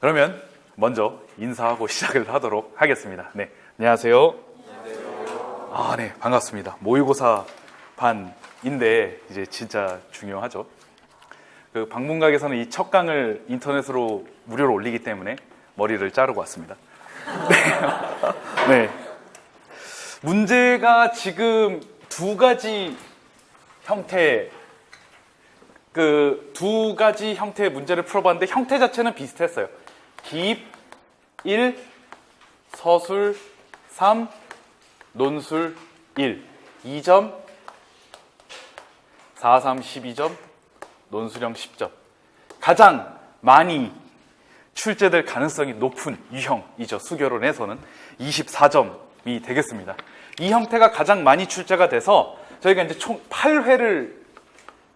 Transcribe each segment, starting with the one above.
그러면 먼저 인사하고 시작을 하도록 하겠습니다. 네, 안녕하세요. 네, 반갑습니다. 모의고사 반인데 이제 진짜 중요하죠. 그 방문각에서는 이 첫 강을 인터넷으로 무료로 올리기 때문에 머리를 자르고 왔습니다. 네. 문제가 지금 두 가지 형태의 문제를 풀어봤는데 형태 자체는 비슷했어요. 기입 1, 서술 3, 논술 1, 2점, 4, 3, 12점, 논술형 10점. 가장 많이 출제될 가능성이 높은 유형이죠. 수교론에서는 24점이 되겠습니다. 이 형태가 가장 많이 출제가 돼서 저희가 이제 총 8회를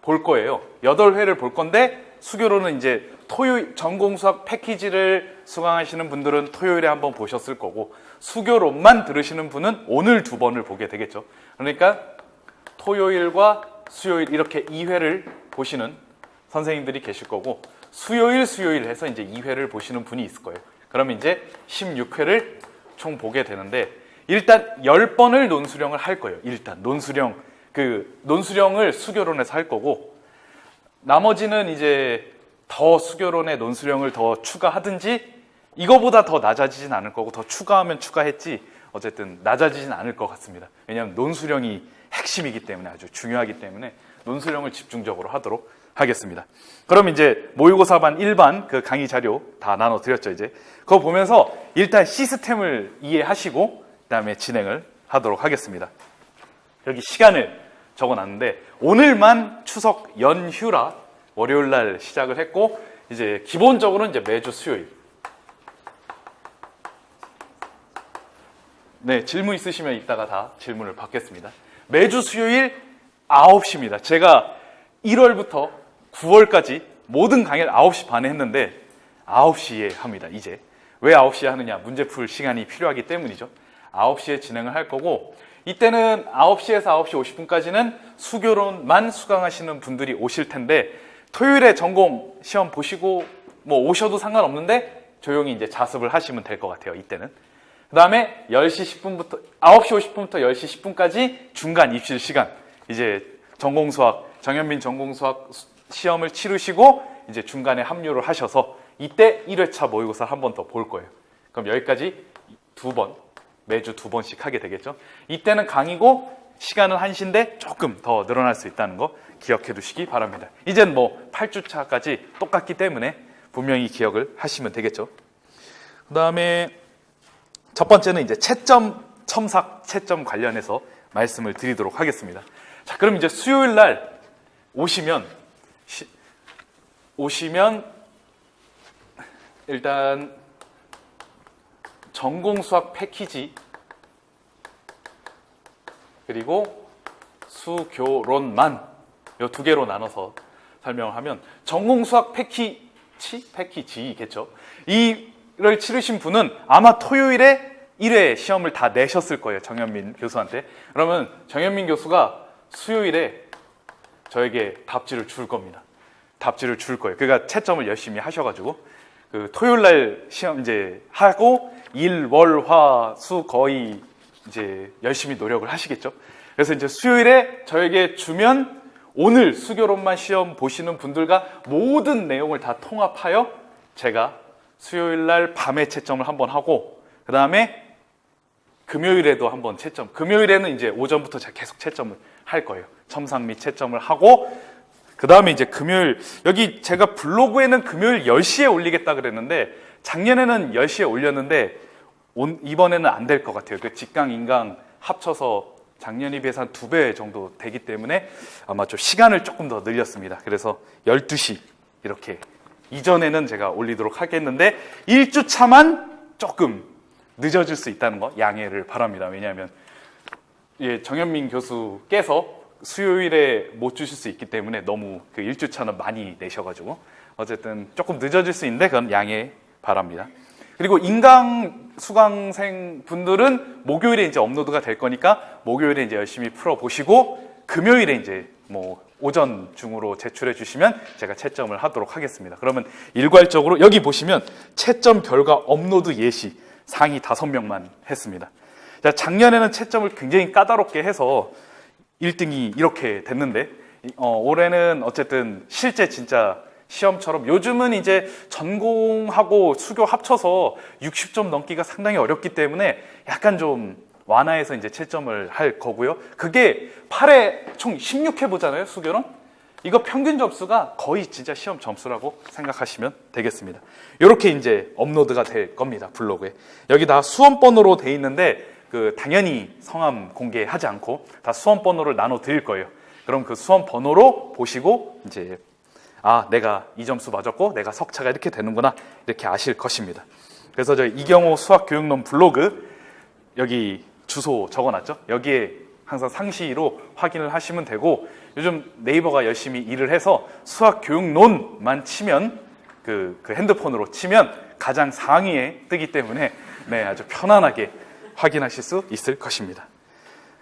볼 거예요. 8회를 볼 건데 수교론은 이제 토요일 전공수학 패키지를 수강하시는 분들은 토요일에 한번 보셨을 거고 수교론만 들으시는 분은 오늘 2번을 보게 되겠죠. 그러니까 토요일과 수요일 이렇게 2회를 보시는 선생님들이 계실 거고 수요일 해서 이제 2회를 보시는 분이 있을 거예요. 그러면 이제 16회를 총 보게 되는데 일단 10번을 논술형을 할 거예요. 일단 논술형을 수교론에서 할 거고 나머지는 이제 더 수교론의 논술형을 더 추가하든지 이거보다 더 낮아지진 않을 거고 더 추가하면 추가했지 어쨌든 낮아지진 않을 것 같습니다. 왜냐하면 논술형이 핵심이기 때문에 아주 중요하기 때문에 논술형을 집중적으로 하도록 하겠습니다. 그럼 이제 모의고사반 1반 그 강의 자료 다 나눠드렸죠. 이제 그거 보면서 일단 시스템을 이해하시고 그 다음에 진행을 하도록 하겠습니다. 여기 시간을 적어놨는데 오늘만 추석 연휴라 월요일날 시작을 했고 이제 기본적으로는 이제 매주 수요일. 네, 질문 있으시면 이따가 다 질문을 받겠습니다. 매주 수요일 9시입니다. 제가 1월부터 9월까지 모든 강의를 9시 반에 했는데 9시에 합니다. 이제 왜 9시에 하느냐? 문제 풀 시간이 필요하기 때문이죠. 9시에 진행을 할 거고 이때는 9시에서 9시 50분까지는 수교론만 수강하시는 분들이 오실 텐데 토요일에 전공 시험 보시고 뭐 오셔도 상관없는데 조용히 이제 자습을 하시면 될 것 같아요. 이때는. 그 다음에 10시 10분부터 9시 50분부터 10시 10분까지 중간 입실 시간 이제 정현민 전공수학 시험을 치르시고 이제 중간에 합류를 하셔서 이때 1회차 모의고사를 한 번 더 볼 거예요. 그럼 여기까지 2번 매주 2번씩 하게 되겠죠. 이때는 강의고 시간은 1시인데 조금 더 늘어날 수 있다는 거 기억해 두시기 바랍니다. 이젠 뭐 8주차까지 똑같기 때문에 분명히 기억을 하시면 되겠죠. 그 다음에 첫 번째는 이제 첨삭 채점 관련해서 말씀을 드리도록 하겠습니다. 자, 그럼 이제 수요일 날 오시면 일단 전공수학 패키지 그리고 수교론만 이 두 개로 나눠서 설명을 하면 전공수학 패키지겠죠. 이를 치르신 분은 아마 토요일에 1회 시험을 다 내셨을 거예요. 정현민 교수한테. 그러면 정현민 교수가 수요일에 저에게 답지를 줄 겁니다. 답지를 줄 거예요. 그러니까 채점을 열심히 하셔가지고 그 토요일 날 시험 이제 하고 일, 월, 화, 수 거의 이제 열심히 노력을 하시겠죠. 그래서 이제 수요일에 저에게 주면 오늘 수교론만 시험 보시는 분들과 모든 내용을 다 통합하여 제가 수요일 날 밤에 채점을 한번 하고 그 다음에 금요일에도 한번 채점. 금요일에는 이제 오전부터 제가 계속 채점을 할 거예요. 첨삭 및 채점을 하고 그 다음에 이제 금요일 여기 제가 블로그에는 금요일 10시에 올리겠다 그랬는데 작년에는 10시에 올렸는데 이번에는 안 될 것 같아요. 그 직강, 인강 합쳐서 작년에 비해서 한 2배 정도 되기 때문에 아마 좀 시간을 조금 더 늘렸습니다. 그래서 12시 이렇게 이전에는 제가 올리도록 하겠는데 1주차만 조금 늦어질 수 있다는 거 양해를 바랍니다. 왜냐하면 정현민 교수께서 수요일에 못 주실 수 있기 때문에 너무 그 1주차는 많이 내셔가지고 어쨌든 조금 늦어질 수 있는데 그건 양해 바랍니다. 그리고 인강 수강생 분들은 목요일에 이제 업로드가 될 거니까 목요일에 이제 열심히 풀어보시고 금요일에 이제 뭐 오전 중으로 제출해 주시면 제가 채점을 하도록 하겠습니다. 그러면 일괄적으로 여기 보시면 채점 결과 업로드 예시 상위 5명만 했습니다. 자, 작년에는 채점을 굉장히 까다롭게 해서 1등이 이렇게 됐는데 올해는 어쨌든 실제 진짜 시험처럼 요즘은 이제 전공하고 수교 합쳐서 60점 넘기가 상당히 어렵기 때문에 약간 좀 완화해서 이제 채점을 할 거고요. 그게 8회 총 16회 보잖아요, 수교는. 이거 평균 점수가 거의 진짜 시험 점수라고 생각하시면 되겠습니다. 이렇게 이제 업로드가 될 겁니다, 블로그에. 여기 다 수험번호로 돼 있는데 당연히 성함 공개하지 않고 다 수험번호를 나눠 드릴 거예요. 그럼 그 수험번호로 보시고 이제 내가 이 점수 맞았고 내가 석차가 이렇게 되는구나 이렇게 아실 것입니다. 그래서 저희 이경호 수학교육론 블로그 여기 주소 적어놨죠. 여기에 항상 상시로 확인을 하시면 되고 요즘 네이버가 열심히 일을 해서 수학교육론만 치면 그 핸드폰으로 치면 가장 상위에 뜨기 때문에 아주 편안하게 확인하실 수 있을 것입니다.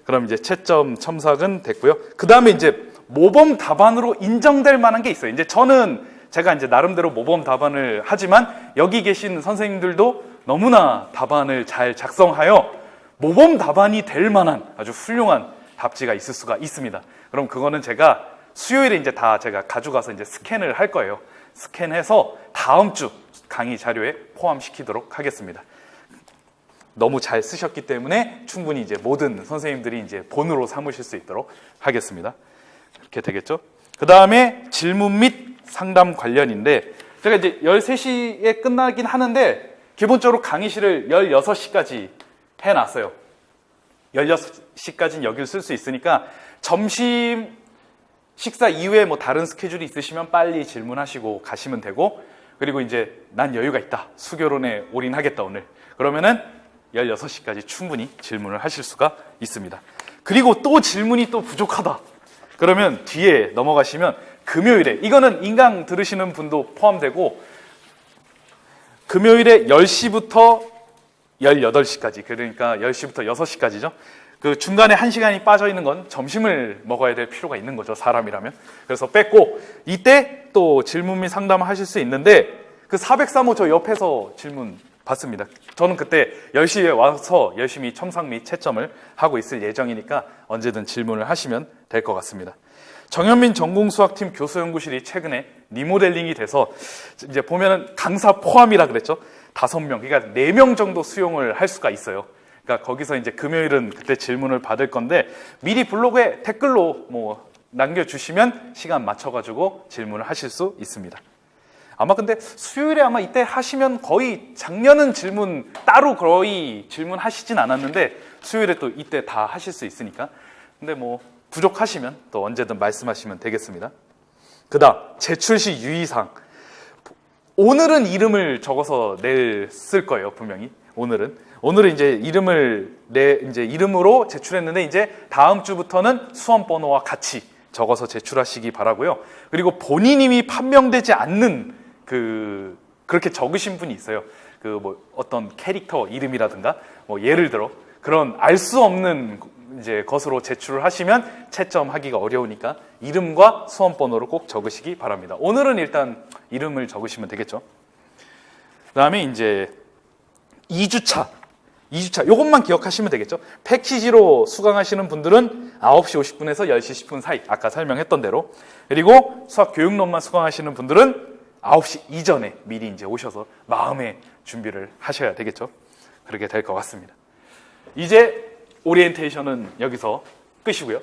그럼 이제 채점 첨삭은 됐고요. 그 다음에 이제 모범 답안으로 인정될 만한 게 있어요. 이제 제가 이제 나름대로 모범 답안을 하지만 여기 계신 선생님들도 너무나 답안을 잘 작성하여 모범 답안이 될 만한 아주 훌륭한 답지가 있을 수가 있습니다. 그럼 그거는 제가 수요일에 이제 다 제가 가져가서 이제 스캔을 할 거예요. 스캔해서 다음 주 강의 자료에 포함시키도록 하겠습니다. 너무 잘 쓰셨기 때문에 충분히 이제 모든 선생님들이 이제 본으로 삼으실 수 있도록 하겠습니다. 이렇게 되겠죠? 그 다음에 질문 및 상담 관련인데 제가 이제 13시에 끝나긴 하는데 기본적으로 강의실을 16시까지 해놨어요. 16시까지는 여기를 쓸 수 있으니까 점심 식사 이후에 뭐 다른 스케줄이 있으시면 빨리 질문하시고 가시면 되고 그리고 이제 난 여유가 있다. 수교론에 올인하겠다 오늘. 그러면은 16시까지 충분히 질문을 하실 수가 있습니다. 그리고 또 질문이 또 부족하다. 그러면 뒤에 넘어가시면 금요일에 이거는 인강 들으시는 분도 포함되고 금요일에 10시부터 18시까지 그러니까 10시부터 6시까지죠. 그 중간에 1시간이 빠져 있는 건 점심을 먹어야 될 필요가 있는 거죠. 사람이라면. 그래서 뺐고 이때 또 질문 및 상담을 하실 수 있는데 그 403호 저 옆에서 질문 받습니다. 저는 그때 10시에 와서 열심히 첨삭 및 채점을 하고 있을 예정이니까 언제든 질문을 하시면 될 것 같습니다. 정현민 전공수학팀 교수연구실이 최근에 리모델링이 돼서 이제 보면은 강사 포함이라 그랬죠. 5명, 그러니까 4명 정도 수용을 할 수가 있어요. 그러니까 거기서 이제 금요일은 그때 질문을 받을 건데 미리 블로그에 댓글로 뭐 남겨주시면 시간 맞춰가지고 질문을 하실 수 있습니다. 아마 근데 수요일에 아마 이때 하시면 거의 작년은 따로 거의 질문하시진 않았는데 수요일에 또 이때 다 하실 수 있으니까 근데 뭐 부족하시면 또 언제든 말씀하시면 되겠습니다. 그 다음 제출 시 유의사항. 오늘은 이름을 적어서 쓸 거예요. 분명히 오늘은 이제 이름으로 제출했는데 이제 다음 주부터는 수험 번호와 같이 적어서 제출하시기 바라고요. 그리고 본인 이름이 판명되지 않는 그렇게 적으신 분이 있어요. 어떤 캐릭터 이름이라든가 뭐 예를 들어 그런 알 수 없는 이제 것으로 제출을 하시면 채점하기가 어려우니까 이름과 수험 번호를 꼭 적으시기 바랍니다. 오늘은 일단 이름을 적으시면 되겠죠. 그다음에 이제 2주차 요것만 기억하시면 되겠죠. 패키지로 수강하시는 분들은 9시 50분에서 10시 10분 사이 아까 설명했던 대로 그리고 수학 교육론만 수강하시는 분들은 9시 이전에 미리 이제 오셔서 마음의 준비를 하셔야 되겠죠. 그렇게 될 것 같습니다. 이제 오리엔테이션은 여기서 끝이고요.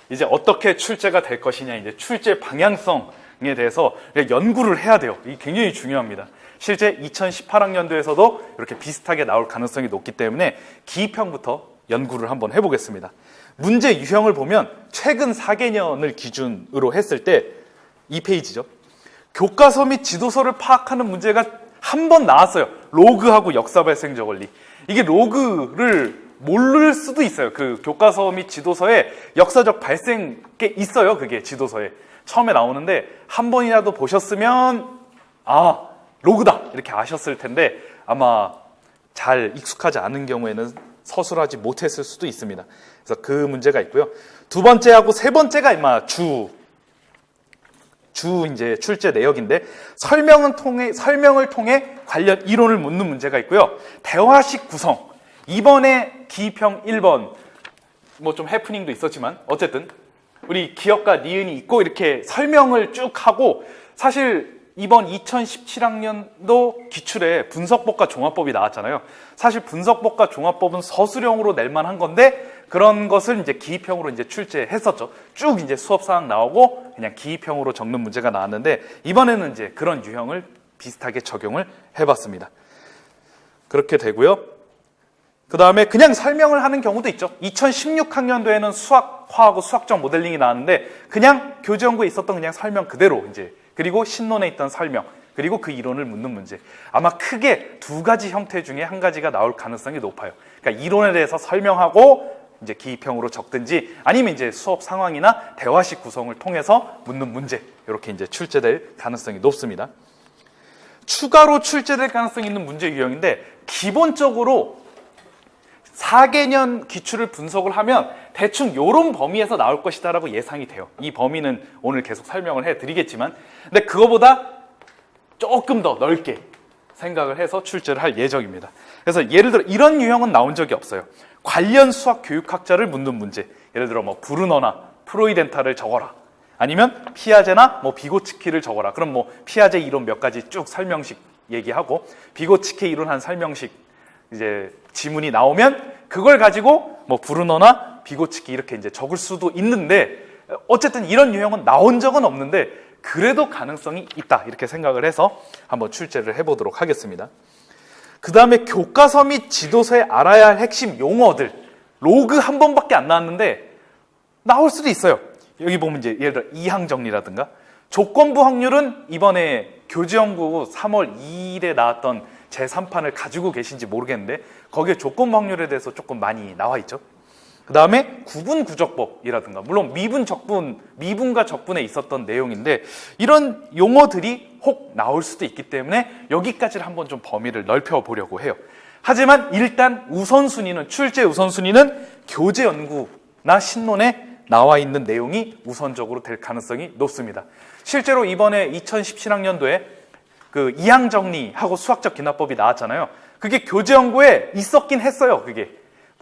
이제 어떻게 출제가 될 것이냐, 이제 출제 방향성에 대해서 연구를 해야 돼요. 이게 굉장히 중요합니다. 실제 2018학년도에서도 이렇게 비슷하게 나올 가능성이 높기 때문에 기입형부터 연구를 한번 해보겠습니다. 문제 유형을 보면 최근 4개년을 기준으로 했을 때 이 페이지죠. 교과서 및 지도서를 파악하는 문제가 한 번 나왔어요. 로그하고 역사 발생 저걸리. 이게 로그를 모를 수도 있어요. 그 교과서 및 지도서에 역사적 발생 게 있어요. 그게 지도서에 처음에 나오는데 한 번이라도 보셨으면 로그다 이렇게 아셨을 텐데 아마 잘 익숙하지 않은 경우에는 서술하지 못했을 수도 있습니다. 그래서 그 문제가 있고요. 두 번째하고 세 번째가 아마 주 이제 출제 내역인데 설명을 통해 관련 이론을 묻는 문제가 있고요. 대화식 구성. 이번에 기입형 1번 뭐 좀 해프닝도 있었지만 어쨌든 우리 기역과 니은이 있고 이렇게 설명을 쭉 하고 사실 이번 2017학년도 기출에 분석법과 종합법이 나왔잖아요. 사실 분석법과 종합법은 서술형으로 낼 만한 건데 그런 것을 이제 기입형으로 이제 출제했었죠. 쭉 이제 수업 사항 나오고 그냥 기입형으로 적는 문제가 나왔는데 이번에는 이제 그런 유형을 비슷하게 적용을 해봤습니다. 그렇게 되고요. 그 다음에 그냥 설명을 하는 경우도 있죠. 2016학년도에는 수학화하고 수학적 모델링이 나왔는데 그냥 교재연구에 있었던 그냥 설명 그대로 이제 그리고 신론에 있던 설명 그리고 그 이론을 묻는 문제. 아마 크게 두 가지 형태 중에 한 가지가 나올 가능성이 높아요. 그러니까 이론에 대해서 설명하고 이제 기입형으로 적든지 아니면 이제 수업 상황이나 대화식 구성을 통해서 묻는 문제. 이렇게 이제 출제될 가능성이 높습니다. 추가로 출제될 가능성이 있는 문제 유형인데 기본적으로 4개년 기출을 분석을 하면 대충 이런 범위에서 나올 것이다라고 예상이 돼요. 이 범위는 오늘 계속 설명을 해드리겠지만 근데 그거보다 조금 더 넓게 생각을 해서 출제를 할 예정입니다. 그래서 예를 들어 이런 유형은 나온 적이 없어요. 관련 수학 교육학자를 묻는 문제. 예를 들어 뭐 브루너나 프로이덴타를 적어라. 아니면 피아제나 뭐 비고츠키를 적어라. 그럼 뭐 피아제 이론 몇 가지 쭉 설명식 얘기하고 비고츠키 이론 한 설명식 이제 지문이 나오면 그걸 가지고 뭐 브루너나 비고츠키 이렇게 이제 적을 수도 있는데 어쨌든 이런 유형은 나온 적은 없는데 그래도 가능성이 있다 이렇게 생각을 해서 한번 출제를 해보도록 하겠습니다. 그 다음에 교과서 및 지도서에 알아야 할 핵심 용어들 로그 한 번밖에 안 나왔는데 나올 수도 있어요. 여기 보면 이제 예를 들어 이항 정리라든가 조건부 확률은 이번에 교재연구 3월 2일에 나왔던 제3판을 가지고 계신지 모르겠는데 거기에 조건부 확률에 대해서 조금 많이 나와 있죠. 그 다음에 구분 구적법이라든가 물론 미분 적분, 미분과 적분에 있었던 내용인데 이런 용어들이 혹 나올 수도 있기 때문에 여기까지를 한번 좀 범위를 넓혀보려고 해요. 하지만 일단 우선순위는 출제 우선순위는 교재 연구나 신론에 나와 있는 내용이 우선적으로 될 가능성이 높습니다. 실제로 이번에 2017학년도에 그 이항 정리하고 수학적 기납법이 나왔잖아요. 그게 교재 연구에 있었긴 했어요. 그게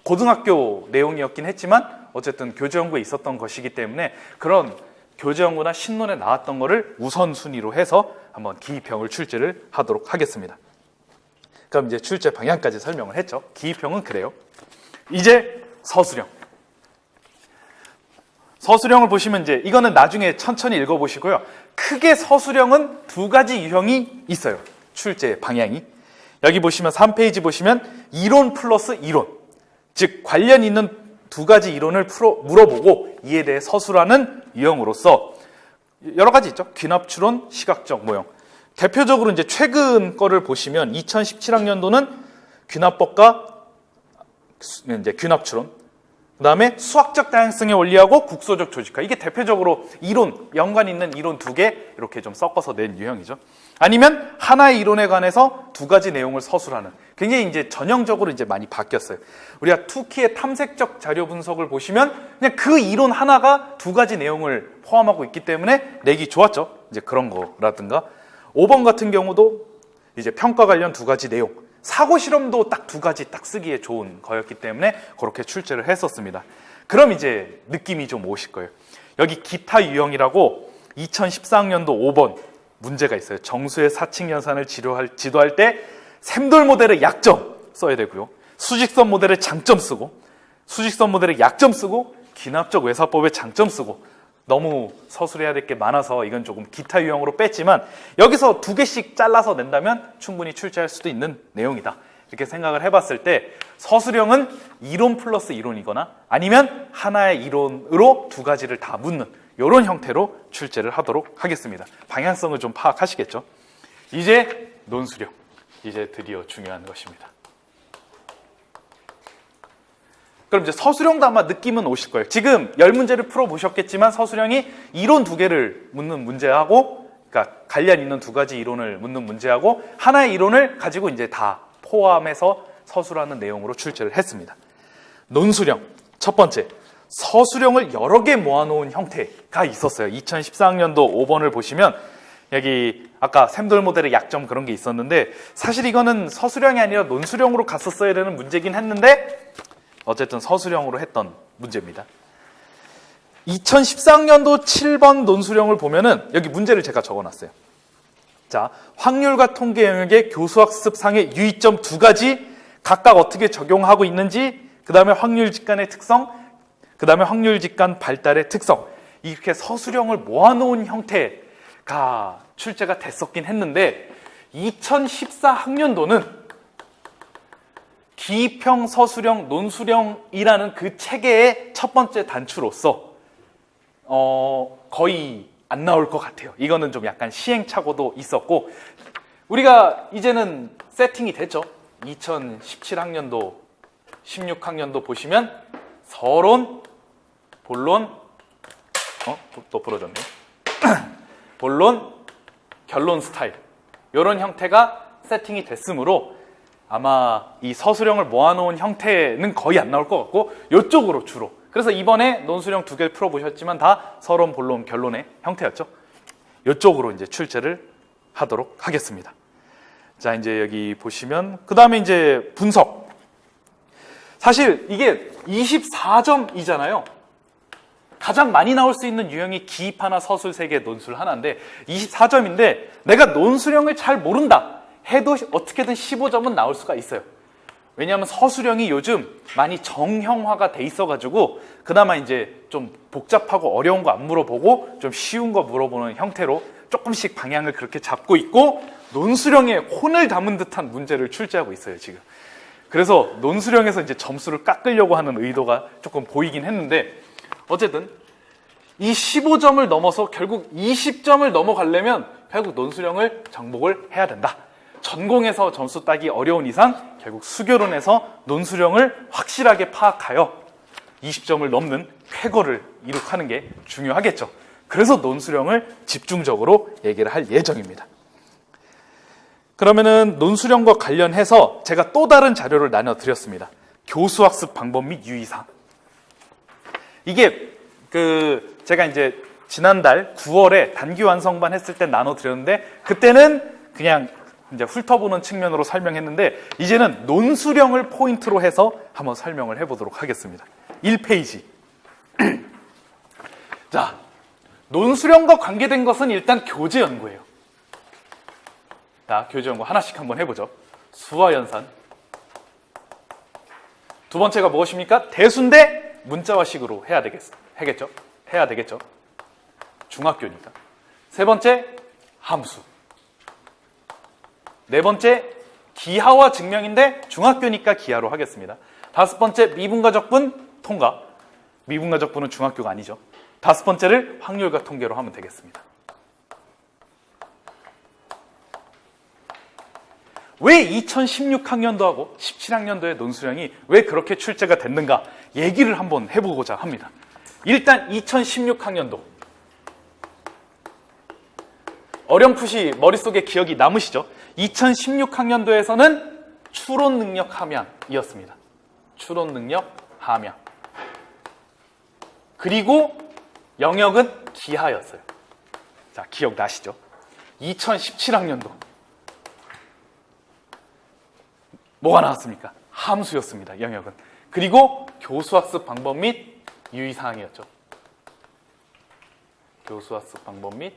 고등학교 내용이었긴 했지만 어쨌든 교재 연구에 있었던 것이기 때문에 그런 교재 연구나 신론에 나왔던 거를 우선순위로 해서 한번 기입형을 출제를 하도록 하겠습니다. 그럼 이제 출제 방향까지 설명을 했죠. 기입형은 그래요. 이제 서술형. 서술형을 보시면 이제 이거는 나중에 천천히 읽어보시고요. 크게 서술형은 두 가지 유형이 있어요. 출제 방향이. 여기 보시면 3페이지 보시면 이론 플러스 이론. 즉 관련 있는 두 가지 이론을 물어보고 이에 대해 서술하는 유형으로서 여러 가지 있죠. 귀납추론, 시각적 모형. 대표적으로 이제 최근 거를 보시면 2017학년도는 귀납법과 이제 귀납추론. 그 다음에 수학적 다양성의 원리하고 국소적 조직화. 이게 대표적으로 이론, 연관 있는 이론 두 개 이렇게 좀 섞어서 낸 유형이죠. 아니면 하나의 이론에 관해서 두 가지 내용을 서술하는. 굉장히 이제 전형적으로 이제 많이 바뀌었어요. 우리가 투키의 탐색적 자료 분석을 보시면 그냥 그 이론 하나가 두 가지 내용을 포함하고 있기 때문에 내기 좋았죠. 이제 그런 거라든가. 5번 같은 경우도 이제 평가 관련 두 가지 내용. 사고 실험도 딱 두 가지 딱 쓰기에 좋은 거였기 때문에 그렇게 출제를 했었습니다. 그럼 이제 느낌이 좀 오실 거예요. 여기 기타 유형이라고 2014학년도 5번 문제가 있어요. 정수의 사칙 연산을 지도할 때 샘돌 모델의 약점 써야 되고요. 수직선 모델의 장점 쓰고 수직선 모델의 약점 쓰고 귀납적 외사법의 장점 쓰고 너무 서술해야 될 게 많아서 이건 조금 기타 유형으로 뺐지만 여기서 두 개씩 잘라서 낸다면 충분히 출제할 수도 있는 내용이다. 이렇게 생각을 해봤을 때 서술형은 이론 플러스 이론이거나 아니면 하나의 이론으로 두 가지를 다 묻는 이런 형태로 출제를 하도록 하겠습니다. 방향성을 좀 파악하시겠죠? 이제 논술형. 이제 드디어 중요한 것입니다. 그럼 이제 서술형도 아마 느낌은 오실 거예요. 지금 10문제를 풀어보셨겠지만 서술형이 이론 두 개를 묻는 문제하고 그러니까 관련 있는 두 가지 이론을 묻는 문제하고 하나의 이론을 가지고 이제 다 포함해서 서술하는 내용으로 출제를 했습니다. 논수령, 첫 번째, 서술형을 여러 개 모아놓은 형태가 있었어요. 2014학년도 5번을 보시면 여기 아까 샘돌 모델의 약점 그런 게 있었는데 사실 이거는 서술형이 아니라 논수령으로 갔었어야 되는 문제긴 했는데 어쨌든 서술형으로 했던 문제입니다. 2014학년도 7번 논수령을 보면은 여기 문제를 제가 적어놨어요. 자, 확률과 통계 영역의 교수학습상의 유의점 두 가지 각각 어떻게 적용하고 있는지, 그 다음에 확률 직관의 특성, 그 다음에 확률 직관 발달의 특성, 이렇게 서술형을 모아놓은 형태가 출제가 됐었긴 했는데 2014학년도는 기입형 서술형 논수령이라는 그 체계의 첫 번째 단추로서 거의 안 나올 것 같아요. 이거는 좀 약간 시행착오도 있었고, 우리가 이제는 세팅이 됐죠. 2017학년도 16학년도 보시면 서론, 본론, 또 부러졌네. 본론, 결론 스타일, 이런 형태가 세팅이 됐으므로 아마 이 서술형을 모아놓은 형태는 거의 안 나올 것 같고 이쪽으로 주로, 그래서 이번에 논수령 2개 풀어보셨지만 다 서론, 본론, 결론의 형태였죠. 이쪽으로 이제 출제를 하도록 하겠습니다. 자, 이제 여기 보시면 그 다음에 이제 분석. 사실 이게 24점이잖아요. 가장 많이 나올 수 있는 유형이 기입 하나, 서술 3개, 논술 하나인데 24점인데 내가 논수령을 잘 모른다 해도 어떻게든 15점은 나올 수가 있어요. 왜냐하면 서술형이 요즘 많이 정형화가 돼 있어가지고 그나마 이제 좀 복잡하고 어려운 거 안 물어보고 좀 쉬운 거 물어보는 형태로 조금씩 방향을 그렇게 잡고 있고, 논수령에 혼을 담은 듯한 문제를 출제하고 있어요, 지금. 그래서 논수령에서 이제 점수를 깎으려고 하는 의도가 조금 보이긴 했는데, 어쨌든 이 15점을 넘어서 결국 20점을 넘어가려면 결국 논수령을 정복을 해야 된다. 전공에서 점수 따기 어려운 이상 결국 수교론에서 논수령을 확실하게 파악하여 20점을 넘는 쾌거를 이룩하는 게 중요하겠죠. 그래서 논수령을 집중적으로 얘기를 할 예정입니다. 그러면은 논수령과 관련해서 제가 또 다른 자료를 나눠드렸습니다. 교수학습 방법 및 유의사항. 이게 제가 이제 지난달 9월에 단기 완성반 했을 때 나눠드렸는데 그때는 그냥 이제 훑어보는 측면으로 설명했는데 이제는 논수령을 포인트로 해서 한번 설명을 해보도록 하겠습니다. 1페이지. 자, 논수령과 관계된 것은 일단 교재 연구예요. 자, 교재 연구 하나씩 한번 해보죠. 수와 연산. 두 번째가 무엇입니까? 대수인데 문자화식으로 해야 되겠죠. 중학교니까. 세 번째, 함수. 네 번째, 기하와 증명인데 중학교니까 기하로 하겠습니다. 다섯 번째, 미분과적분, 통과. 미분과적분은 중학교가 아니죠. 다섯 번째를 확률과 통계로 하면 되겠습니다. 왜 2016학년도하고 17학년도의 논수령이 왜 그렇게 출제가 됐는가 얘기를 한번 해보고자 합니다. 일단 2016학년도 어렴풋이 머릿속에 기억이 남으시죠? 2016학년도에서는 추론 능력 함양이었습니다. 추론 능력 함양. 그리고 영역은 기하였어요. 자, 기억나시죠? 2017학년도 뭐가 나왔습니까? 함수였습니다. 영역은. 그리고 교수학습 방법 및 유의사항이었죠. 교수학습 방법 및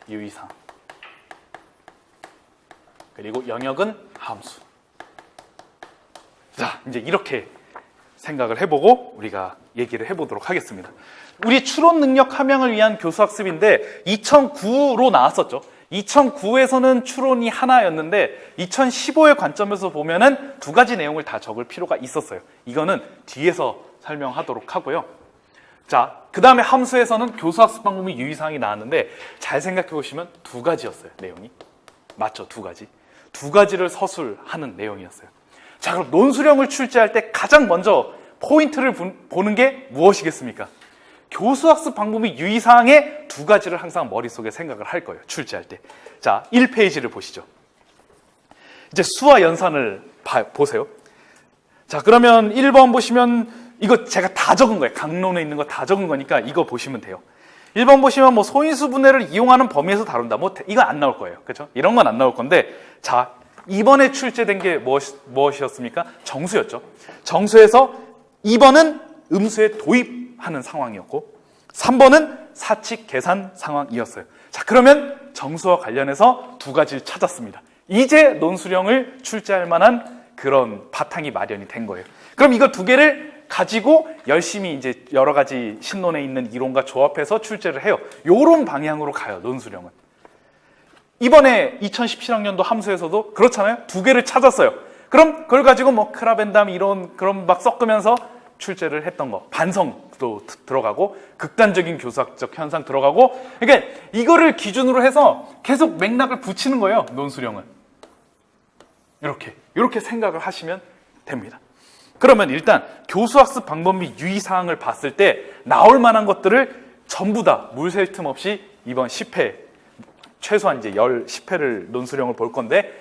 유의사항. 그리고 영역은 함수. 자, 이제 이렇게 생각을 해보고 우리가 얘기를 해보도록 하겠습니다. 우리 추론 능력 함양을 위한 교수학습인데 2009로 나왔었죠. 2009에서는 추론이 하나였는데 2015의 관점에서 보면은 두 가지 내용을 다 적을 필요가 있었어요. 이거는 뒤에서 설명하도록 하고요. 자, 그 다음에 함수에서는 교수학습 방법 및 유의사항이 나왔는데 잘 생각해 보시면 두 가지였어요. 내용이. 맞죠? 두 가지. 두 가지를 서술하는 내용이었어요. 자, 그럼 논수령을 출제할 때 가장 먼저 포인트를 보는 게 무엇이겠습니까? 교수학습 방법 및 유의사항의 두 가지를 항상 머릿속에 생각을 할 거예요. 출제할 때. 자, 1페이지를 보시죠. 이제 수와 연산을 보세요. 자, 그러면 1번 보시면 이거 제가 다 적은 거예요. 강론에 있는 거 다 적은 거니까 이거 보시면 돼요. 1번 보시면 뭐 소인수 분해를 이용하는 범위에서 다룬다. 뭐 이거 안 나올 거예요. 그렇죠? 이런 건 안 나올 건데, 자, 이번에 출제된 게 무엇이었습니까? 정수였죠. 정수에서 2번은 음수에 도입하는 상황이었고 3번은 사칙 계산 상황이었어요. 자, 그러면 정수와 관련해서 두 가지를 찾았습니다. 이제 논수령을 출제할 만한 그런 바탕이 마련이 된 거예요. 그럼 이거 두 개를 가지고 열심히 이제 여러 가지 신론에 있는 이론과 조합해서 출제를 해요. 요런 방향으로 가요, 논수령은. 이번에 2017학년도 함수에서도 그렇잖아요. 두 개를 찾았어요. 그럼 그걸 가지고 뭐 크라벤담 이론 그런 막 섞으면서 출제를 했던 거. 반성도 들어가고 극단적인 교수학적 현상 들어가고, 그러니까 이거를 기준으로 해서 계속 맥락을 붙이는 거예요, 논수령은. 이렇게 생각을 하시면 됩니다. 그러면 일단 교수학습 방법 및 유의사항을 봤을 때 나올 만한 것들을 전부 다 물샐 틈 없이 이번 10회, 최소한 이제 10회를 논수령을 볼 건데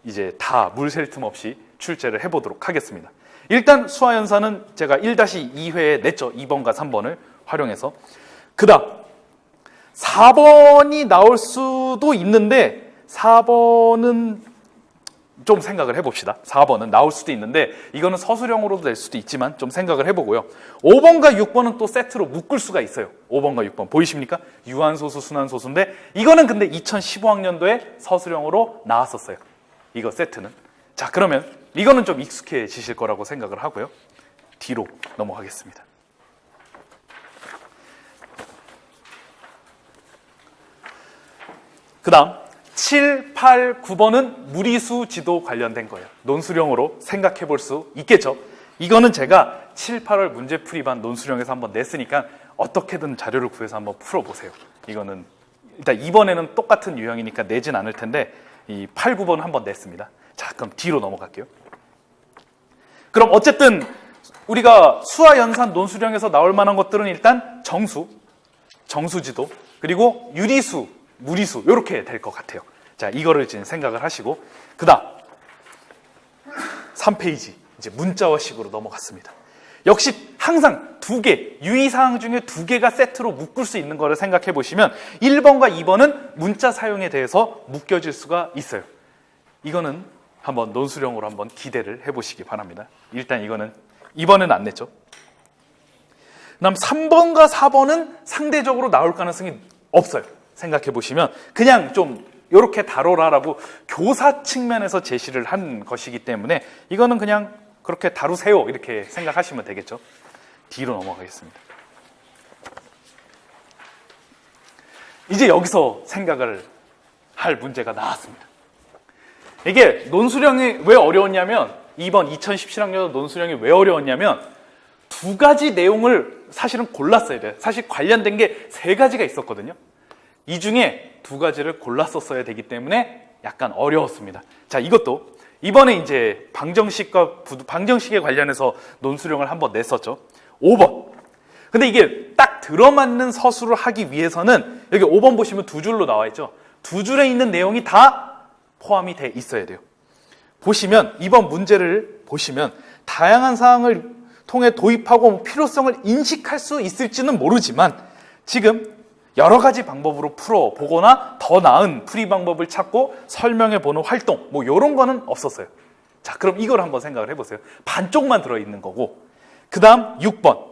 이제 다 물샐 틈 없이 출제를 해보도록 하겠습니다. 일단 수화연산은 제가 1-2회에 냈죠. 2번과 3번을 활용해서. 그 다음 4번이 나올 수도 있는데 4번은 좀 생각을 해봅시다. 4번은 나올 수도 있는데 이거는 서술형으로도 낼 수도 있지만 좀 생각을 해보고요. 5번과 6번은 또 세트로 묶을 수가 있어요. 5번과 6번 보이십니까? 유한소수, 순환소수인데 이거는 근데 2015학년도에 서술형으로 나왔었어요. 이거 세트는. 자, 그러면 이거는 좀 익숙해지실 거라고 생각을 하고요. 뒤로 넘어가겠습니다. 그 다음 7, 8, 9번은 무리수 지도 관련된 거예요. 논수령으로 생각해 볼 수 있겠죠. 이거는 제가 7, 8월 문제풀이반 논수령에서 한번 냈으니까 어떻게든 자료를 구해서 한번 풀어보세요. 이거는 일단 이번에는 똑같은 유형이니까 내진 않을 텐데 이 8, 9번은 한번 냈습니다. 자, 그럼 뒤로 넘어갈게요. 그럼 어쨌든 우리가 수화 연산 논수령에서 나올 만한 것들은 일단 정수, 정수지도, 그리고 유리수, 무리수 이렇게 될 것 같아요. 자, 이거를 지금 생각을 하시고 그 다음 3페이지 이제 문자어식으로 넘어갔습니다. 역시 항상 두 개, 유의사항 중에 두 개가 세트로 묶을 수 있는 거를 생각해 보시면 1번과 2번은 문자 사용에 대해서 묶여질 수가 있어요. 이거는 한번 논수령으로 한번 기대를 해보시기 바랍니다. 일단 이거는 2번은 안 냈죠. 그다음 3번과 4번은 상대적으로 나올 가능성이 없어요. 생각해 보시면 그냥 좀 이렇게 다뤄라라고 교사 측면에서 제시를 한 것이기 때문에 이거는 그냥 그렇게 다루세요 이렇게 생각하시면 되겠죠. 뒤로 넘어가겠습니다. 이제 여기서 생각을 할 문제가 나왔습니다. 이게 논수령이 왜 어려웠냐면 이번 2017학년 논수령이 왜 어려웠냐면 두 가지 내용을 사실은 골랐어야 돼요. 사실 관련된 게 세 가지가 있었거든요. 이 중에 두 가지를 골랐었어야 되기 때문에 약간 어려웠습니다. 자, 이것도 이번에 이제 방정식에 관련해서 논수령을 한번 냈었죠. 5번. 근데 이게 딱 들어맞는 서술을 하기 위해서는 여기 5번 보시면 두 줄로 나와 있죠. 두 줄에 있는 내용이 다 포함이 돼 있어야 돼요. 보시면 이번 문제를 보시면 다양한 사항을 통해 도입하고 필요성을 인식할 수 있을지는 모르지만 지금 여러 가지 방법으로 풀어보거나 더 나은 풀이 방법을 찾고 설명해보는 활동 뭐 이런 거는 없었어요. 자, 그럼 이걸 한번 생각을 해보세요. 반쪽만 들어있는 거고 그 다음 6번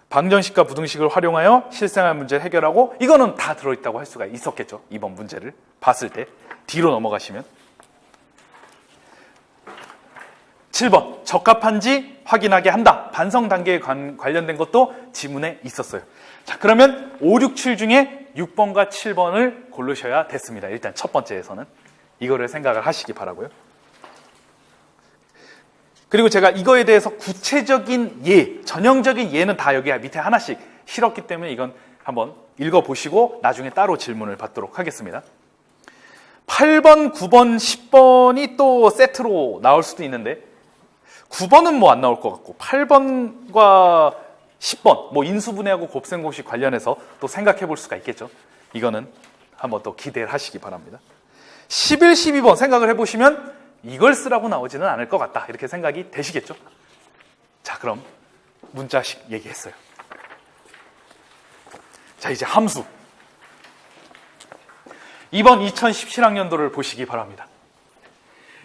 방정식과 부등식을 활용하여 실생활 문제를 해결하고 이거는 다 들어있다고 할 수가 있었겠죠. 이번 문제를 봤을 때 뒤로 넘어가시면 7번 적합한지 확인하게 한다. 반성 단계에 관련된 것도 지문에 있었어요. 자, 그러면 5, 6, 7 중에 6번과 7번을 고르셔야 됐습니다. 일단 첫 번째에서는 이거를 생각을 하시기 바라고요. 그리고 제가 이거에 대해서 구체적인 예, 전형적인 예는 다 여기 밑에 하나씩 실었기 때문에 이건 한번 읽어보시고 나중에 따로 질문을 받도록 하겠습니다. 8번, 9번, 10번이 또 세트로 나올 수도 있는데 9번은 뭐 안 나올 것 같고 8번과 10번 뭐 인수분해하고 곱셈공식 관련해서 또 생각해 볼 수가 있겠죠. 이거는 한번 또 기대를 하시기 바랍니다. 11, 12번 생각을 해보시면 이걸 쓰라고 나오지는 않을 것 같다. 이렇게 생각이 되시겠죠? 자, 그럼 문자식 얘기했어요. 자, 이제 함수. 이번 2017학년도를 보시기 바랍니다.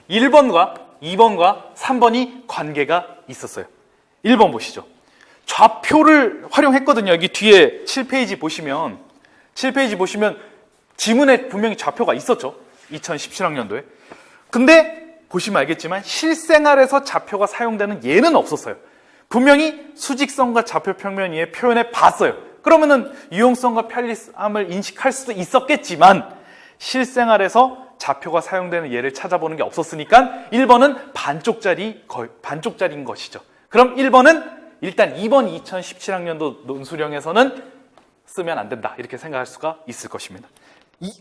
1번과 2번과 3번이 관계가 있었어요. 1번 보시죠. 좌표를 활용했거든요. 여기 뒤에 7페이지 보시면 지문에 분명히 좌표가 있었죠. 2017학년도에. 근데 보시면 알겠지만 실생활에서 좌표가 사용되는 예는 없었어요. 분명히 수직선과 좌표 평면 위에 표현해 봤어요. 그러면은 유용성과 편리함을 인식할 수도 있었겠지만 실생활에서 좌표가 사용되는 예를 찾아보는 게 없었으니까 1번은 반쪽짜리인 것이죠. 그럼 1번은 일단 이번 2017학년도 논술형에서는 쓰면 안 된다. 이렇게 생각할 수가 있을 것입니다.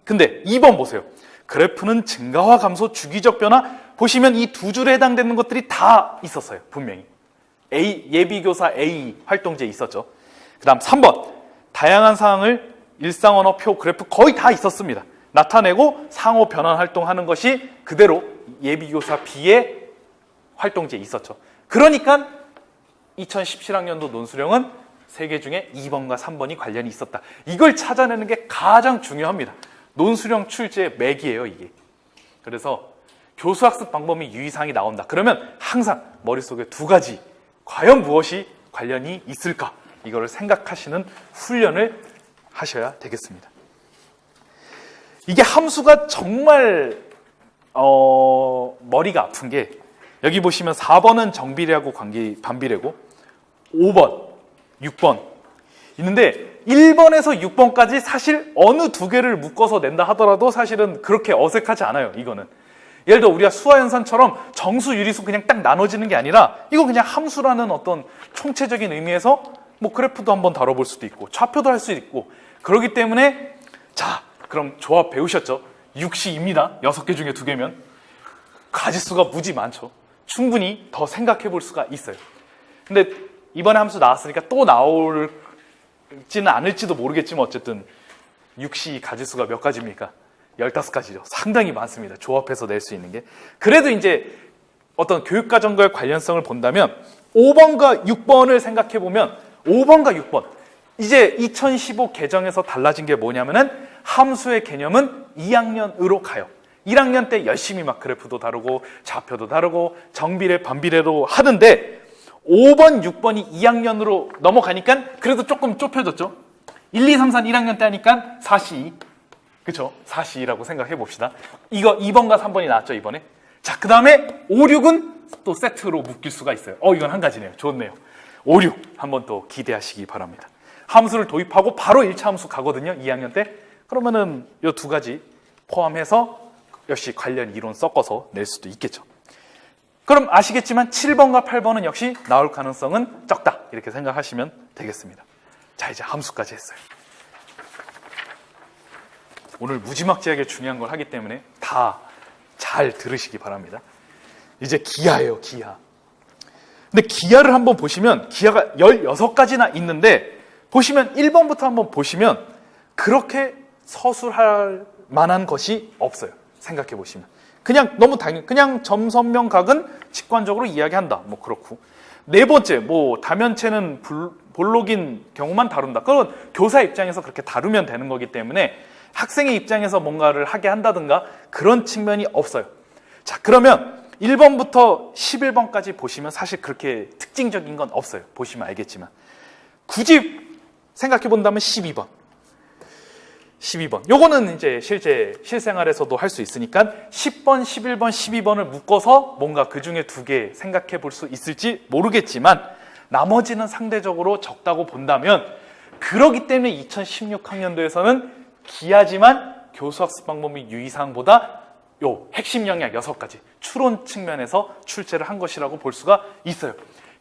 근데 2번 보세요. 그래프는 증가와 감소, 주기적 변화. 보시면 이 두 줄에 해당되는 것들이 다 있었어요. 분명히. 예비교사 A 활동지에 있었죠. 그 다음 3번. 다양한 사항을 일상언어, 표, 그래프 거의 다 있었습니다. 나타내고 상호 변환 활동하는 것이 그대로 예비교사 B의 활동지에 있었죠. 그러니까 2017학년도 논술형은 3개 중에 2번과 3번이 관련이 있었다. 이걸 찾아내는 게 가장 중요합니다. 논술형 출제의 맥이에요, 이게. 그래서 교수학습 방법 및 유의사항이 나온다. 그러면 항상 머릿속에 두 가지, 과연 무엇이 관련이 있을까? 이거를 생각하시는 훈련을 하셔야 되겠습니다. 이게 함수가 정말 머리가 아픈 게 여기 보시면 4번은 정비례하고 반비례고 5번, 6번 있는데 1번에서 6번까지 사실 어느 두 개를 묶어서 낸다 하더라도 사실은 그렇게 어색하지 않아요. 이거는 예를 들어 우리가 수화연산처럼 정수, 유리수 그냥 딱 나눠지는 게 아니라 이거 그냥 함수라는 어떤 총체적인 의미에서 뭐 그래프도 한번 다뤄볼 수도 있고 좌표도 할 수 있고 그렇기 때문에 자, 그럼 조합 배우셨죠? 6시입니다. 6개 중에 2개면 가지수가 무지 많죠. 충분히 더 생각해 볼 수가 있어요. 근데 이번에 함수 나왔으니까 또 나올지는 않을지도 모르겠지만 어쨌든 6시 가지수가 몇 가지입니까? 15가지죠. 상당히 많습니다. 조합해서 낼 수 있는 게. 그래도 이제 어떤 교육과정과의 관련성을 본다면 5번과 6번을 생각해 보면 5번과 6번 이제 2015 개정에서 달라진 게 뭐냐면은 함수의 개념은 2학년으로 가요. 1학년 때 열심히 막 그래프도 다루고 좌표도 다루고 정비례, 반비례로 하는데 5번, 6번이 2학년으로 넘어가니까 그래도 조금 좁혀졌죠. 1, 2, 3, 4, 1학년 때 하니까 4시, 그쵸? 4시라고 생각해 봅시다. 이거 2번과 3번이 나왔죠, 이번에. 자, 그 다음에 5, 6은 또 세트로 묶일 수가 있어요. 이건 한 가지네요. 좋네요. 5, 6 한번 또 기대하시기 바랍니다. 함수를 도입하고 바로 1차 함수 가거든요, 2학년 때. 그러면은 이 두 가지 포함해서 역시 관련 이론 섞어서 낼 수도 있겠죠. 그럼 아시겠지만 7번과 8번은 역시 나올 가능성은 적다. 이렇게 생각하시면 되겠습니다. 자, 이제 함수까지 했어요. 오늘 무지막지하게 중요한 걸 하기 때문에 다 잘 들으시기 바랍니다. 이제 기하예요, 기하. 근데 기하를 한번 보시면 기하가 16가지나 있는데 보시면 1번부터 한번 보시면 그렇게 서술할 만한 것이 없어요. 생각해 보시면. 그냥 너무 그냥 점선명각은 직관적으로 이야기한다. 뭐 그렇고. 네 번째, 뭐 다면체는 볼록인 경우만 다룬다. 그건 교사 입장에서 그렇게 다루면 되는 거기 때문에 학생의 입장에서 뭔가를 하게 한다든가 그런 측면이 없어요. 자, 그러면 1번부터 11번까지 보시면 사실 그렇게 특징적인 건 없어요. 보시면 알겠지만. 굳이 생각해 본다면 12번. 12번. 요거는 이제 실생활에서도 할 수 있으니까 10번, 11번, 12번을 묶어서 뭔가 그 중에 2개 생각해 볼 수 있을지 모르겠지만 나머지는 상대적으로 적다고 본다면 그러기 때문에 2016학년도에서는 기하지만 교수학습 방법 및 유의사항보다 요 핵심 영역 6가지 추론 측면에서 출제를 한 것이라고 볼 수가 있어요.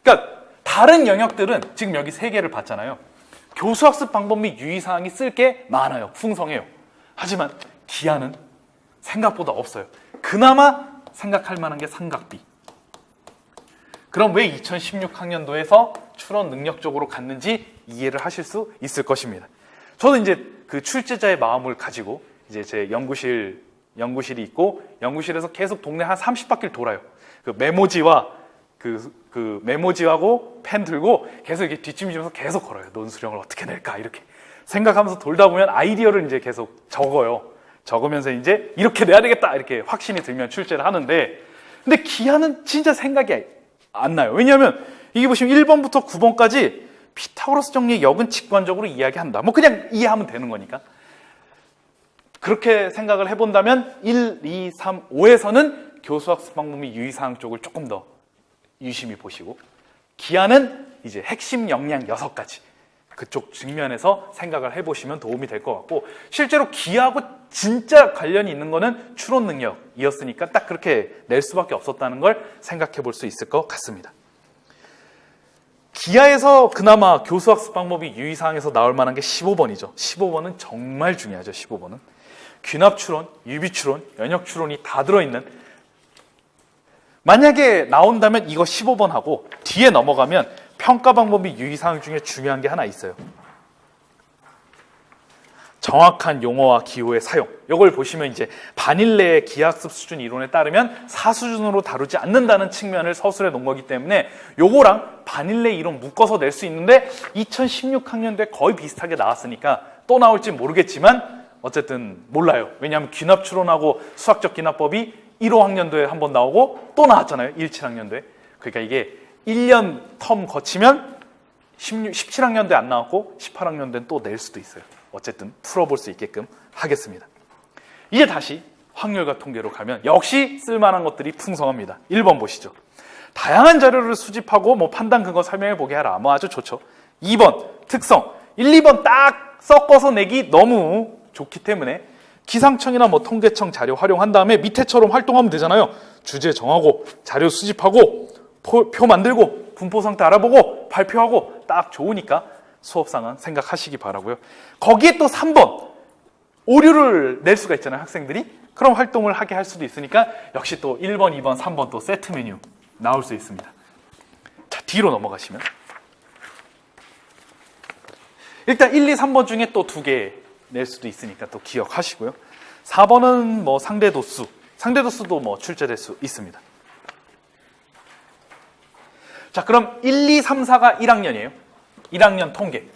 그러니까 다른 영역들은 지금 여기 3개를 봤잖아요. 교수학습 방법 및 유의사항이 쓸 게 많아요. 풍성해요. 하지만 기하는 생각보다 없어요. 그나마 생각할 만한 게 삼각비. 그럼 왜 2016학년도에서 추론 능력적으로 갔는지 이해를 하실 수 있을 것입니다. 저는 이제 그 출제자의 마음을 가지고 이제 제 연구실 연구실이 있고 연구실에서 계속 동네 한 30바퀴를 돌아요. 그 메모지와 그 메모지하고 펜 들고 계속 이렇게 뒷짐지면서 계속 걸어요. 논술형을 어떻게 낼까 이렇게 생각하면서 돌다 보면 아이디어를 이제 계속 적어요. 적으면서 이제 이렇게 내야 되겠다 이렇게 확신이 들면 출제를 하는데, 근데 기하는 진짜 생각이 안 나요. 왜냐하면 이게 보시면 1번부터 9번까지 피타고라스 정리의 역은 직관적으로 이야기한다. 뭐 그냥 이해하면 되는 거니까. 그렇게 생각을 해본다면 1, 2, 3, 5에서는 교수학습 방법 및 유의사항 쪽을 조금 더 유심히 보시고, 기하는 이제 핵심 역량 6가지 그쪽 측면에서 생각을 해보시면 도움이 될 것 같고, 실제로 기하하고 진짜 관련이 있는 거는 추론 능력이었으니까 딱 그렇게 낼 수밖에 없었다는 걸 생각해 볼 수 있을 것 같습니다. 기하에서 그나마 교수학습 방법이 유의사항에서 나올 만한 게 15번이죠. 15번은 정말 중요하죠. 15번은 귀납추론, 유비추론, 연역추론이 다 들어있는, 만약에 나온다면 이거 15번 하고 뒤에 넘어가면 평가 방법이 유의사항 중에 중요한 게 하나 있어요. 정확한 용어와 기호의 사용. 이걸 보시면 이제 바닐레의 기하학습 수준 이론에 따르면 사수준으로 다루지 않는다는 측면을 서술해 놓은 거기 때문에 요거랑 바닐레 이론 묶어서 낼 수 있는데 2016학년도에 거의 비슷하게 나왔으니까 또 나올지 모르겠지만 어쨌든 몰라요. 왜냐하면 귀납추론하고 수학적 귀납법이 15학년도에 한번 나오고 또 나왔잖아요. 17학년도에. 그러니까 이게 1년 텀 거치면 17학년도에 안 나왔고 18학년도엔 또 낼 수도 있어요. 어쨌든 풀어볼 수 있게끔 하겠습니다. 이제 다시 확률과 통계로 가면 역시 쓸만한 것들이 풍성합니다. 1번 보시죠. 다양한 자료를 수집하고 뭐 판단 근거 설명해 보게 하라. 뭐 아주 좋죠. 2번 특성. 1, 2번 딱 섞어서 내기 너무 좋기 때문에 기상청이나 뭐 통계청 자료 활용한 다음에 밑에처럼 활동하면 되잖아요. 주제 정하고 자료 수집하고 표 만들고 분포 상태 알아보고 발표하고 딱 좋으니까 수업상은 생각하시기 바라고요. 거기에 또 3번 오류를 낼 수가 있잖아요. 학생들이. 그럼 활동을 하게 할 수도 있으니까 역시 또 1번, 2번, 3번 또 세트 메뉴 나올 수 있습니다. 자, 뒤로 넘어가시면 일단 1, 2, 3번 중에 또 2개 낼 수도 있으니까 또 기억하시고요. 4번은 뭐 상대도수. 상대도수도 뭐 출제될 수 있습니다. 자, 그럼 1, 2, 3, 4가 1학년이에요. 1학년 통계.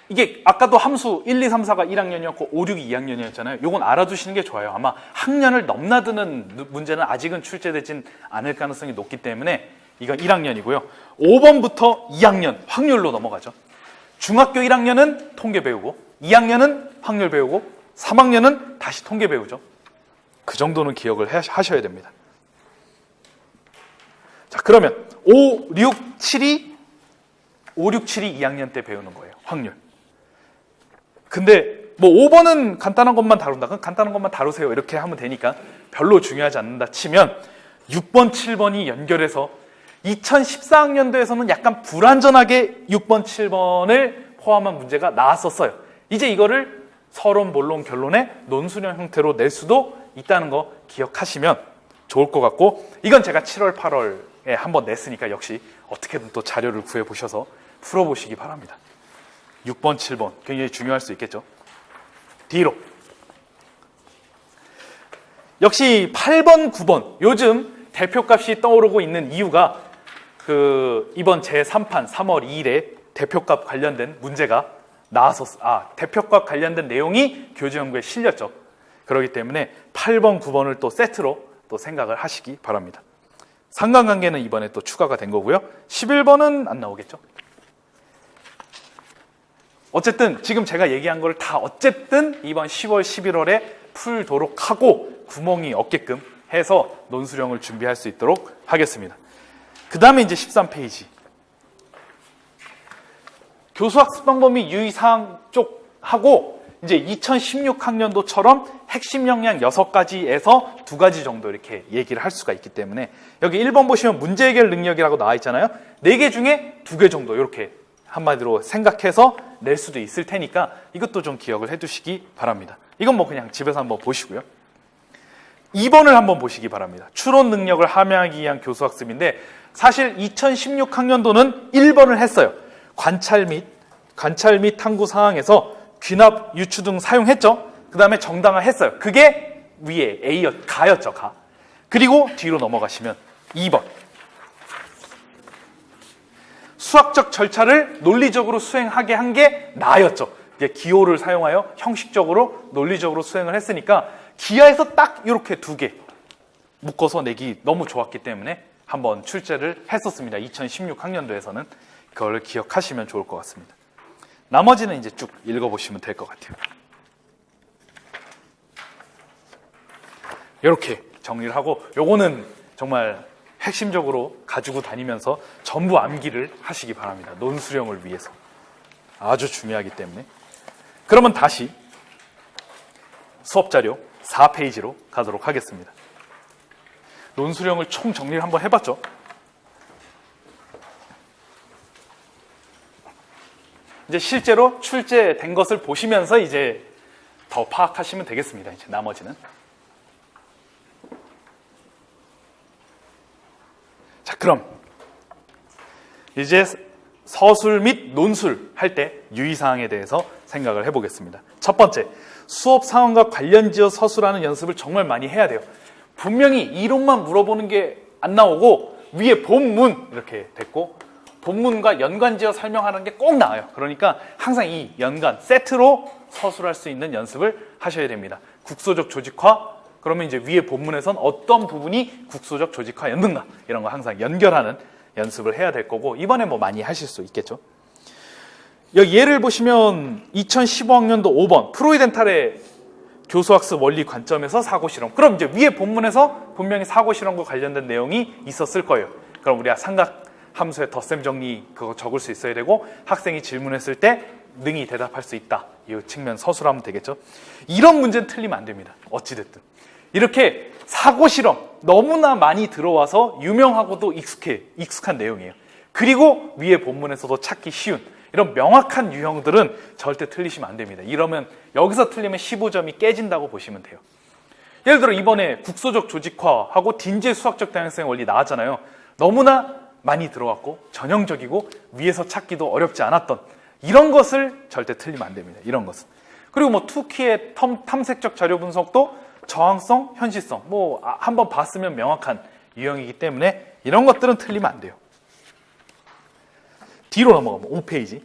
이게 아까도 함수 1, 2, 3, 4가 1학년이었고 5, 6이 2학년이었잖아요. 요건 알아두시는 게 좋아요. 아마 학년을 넘나드는 문제는 아직은 출제되진 않을 가능성이 높기 때문에 이건 1학년이고요. 5번부터 2학년 확률로 넘어가죠. 중학교 1학년은 통계 배우고 2학년은 확률 배우고 3학년은 다시 통계 배우죠. 그 정도는 기억을 하셔야 됩니다. 자, 그러면 5, 6, 7이 2학년 때 배우는 거예요. 확률. 근데 뭐 5번은 간단한 것만 다룬다. 그럼 간단한 것만 다루세요. 이렇게 하면 되니까 별로 중요하지 않는다 치면 6번, 7번이 연결해서 2014학년도에서는 약간 불완전하게 6번, 7번을 포함한 문제가 나왔었어요. 이제 이거를 서론, 본론, 결론의 논술형 형태로 낼 수도 있다는 거 기억하시면 좋을 것 같고, 이건 제가 7월, 8월에 한번 냈으니까 역시 어떻게든 또 자료를 구해보셔서 풀어보시기 바랍니다. 6번, 7번 굉장히 중요할 수 있겠죠. 뒤로. 역시 8번, 9번 요즘 대표값이 떠오르고 있는 이유가 이번 제3판 3월 2일에 대표값 관련된 문제가 대표값 관련된 내용이 교재연구에 실렸죠. 그렇기 때문에 8번, 9번을 또 세트로 또 생각을 하시기 바랍니다. 상관관계는 이번에 또 추가가 된 거고요. 11번은 안 나오겠죠. 어쨌든 지금 제가 얘기한 걸 다 어쨌든 이번 10월, 11월에 풀도록 하고 구멍이 없게끔 해서 논술형을 준비할 수 있도록 하겠습니다. 그 다음에 이제 13페이지. 교수학습 방법 및 유의사항 쪽 하고 이제 2016학년도처럼 핵심 역량 6가지에서 2가지 정도 이렇게 얘기를 할 수가 있기 때문에 여기 1번 보시면 문제 해결 능력이라고 나와 있잖아요. 4개 중에 2개 정도 이렇게 한마디로 생각해서 낼 수도 있을 테니까 이것도 좀 기억을 해두시기 바랍니다. 이건 뭐 그냥 집에서 한번 보시고요. 2번을 한번 보시기 바랍니다. 추론 능력을 함양하기 위한 교수학습인데 사실 2016학년도는 1번을 했어요. 관찰 및 관찰 및 탐구 사항에서 귀납, 유추 등 사용했죠. 그 다음에 정당화했어요. 그게 위에 가였죠. 가. 그리고 뒤로 넘어가시면 2번. 수학적 절차를 논리적으로 수행하게 한 게 나였죠. 이제 기호를 사용하여 형식적으로 논리적으로 수행을 했으니까 기하에서 딱 이렇게 두 개 묶어서 내기 너무 좋았기 때문에 한번 출제를 했었습니다. 2016 학년도에서는 그걸 기억하시면 좋을 것 같습니다. 나머지는 이제 쭉 읽어보시면 될 것 같아요. 이렇게 정리를 하고 요거는 정말 핵심적으로 가지고 다니면서 전부 암기를 하시기 바랍니다. 논수령을 위해서. 아주 중요하기 때문에. 그러면 다시 수업자료 4페이지로 가도록 하겠습니다. 논수령을 총 정리를 한번 해봤죠. 이제 실제로 출제된 것을 보시면서 이제 더 파악하시면 되겠습니다. 이제 나머지는. 자, 그럼 이제 서술 및 논술 할 때 유의사항에 대해서 생각을 해보겠습니다. 첫 번째, 수업 상황과 관련지어 서술하는 연습을 정말 많이 해야 돼요. 분명히 이론만 물어보는 게 안 나오고 위에 본문 이렇게 됐고 본문과 연관지어 설명하는 게 꼭 나와요. 그러니까 항상 이 연관 세트로 서술할 수 있는 연습을 하셔야 됩니다. 국소적 조직화, 그러면 이제 위에 본문에선 어떤 부분이 국소적 조직화였는가 이런 거 항상 연결하는 연습을 해야 될 거고 이번에 뭐 많이 하실 수 있겠죠. 여기 예를 보시면 2015학년도 5번 프로이덴탈의 교수학습 원리 관점에서 사고실험. 그럼 이제 위에 본문에서 분명히 사고실험과 관련된 내용이 있었을 거예요. 그럼 우리가 삼각함수의 덧셈 정리 그거 적을 수 있어야 되고 학생이 질문했을 때 능히 대답할 수 있다. 이 측면 서술하면 되겠죠. 이런 문제는 틀리면 안 됩니다. 어찌됐든. 이렇게 사고실험 너무나 많이 들어와서 유명하고도 익숙한 내용이에요. 그리고 위에 본문에서도 찾기 쉬운 이런 명확한 유형들은 절대 틀리시면 안 됩니다. 이러면 여기서 틀리면 15점이 깨진다고 보시면 돼요. 예를 들어 이번에 국소적 조직화하고 딘지의 수학적 다양성의 원리 나왔잖아요. 너무나 많이 들어왔고 전형적이고 위에서 찾기도 어렵지 않았던 이런 것을 절대 틀리면 안 됩니다. 이런 것은. 그리고 뭐 투키의 탐색적 자료 분석도 저항성, 현시성 뭐 한번 봤으면 명확한 유형이기 때문에 이런 것들은 틀리면 안 돼요. 뒤로 넘어가면 5페이지.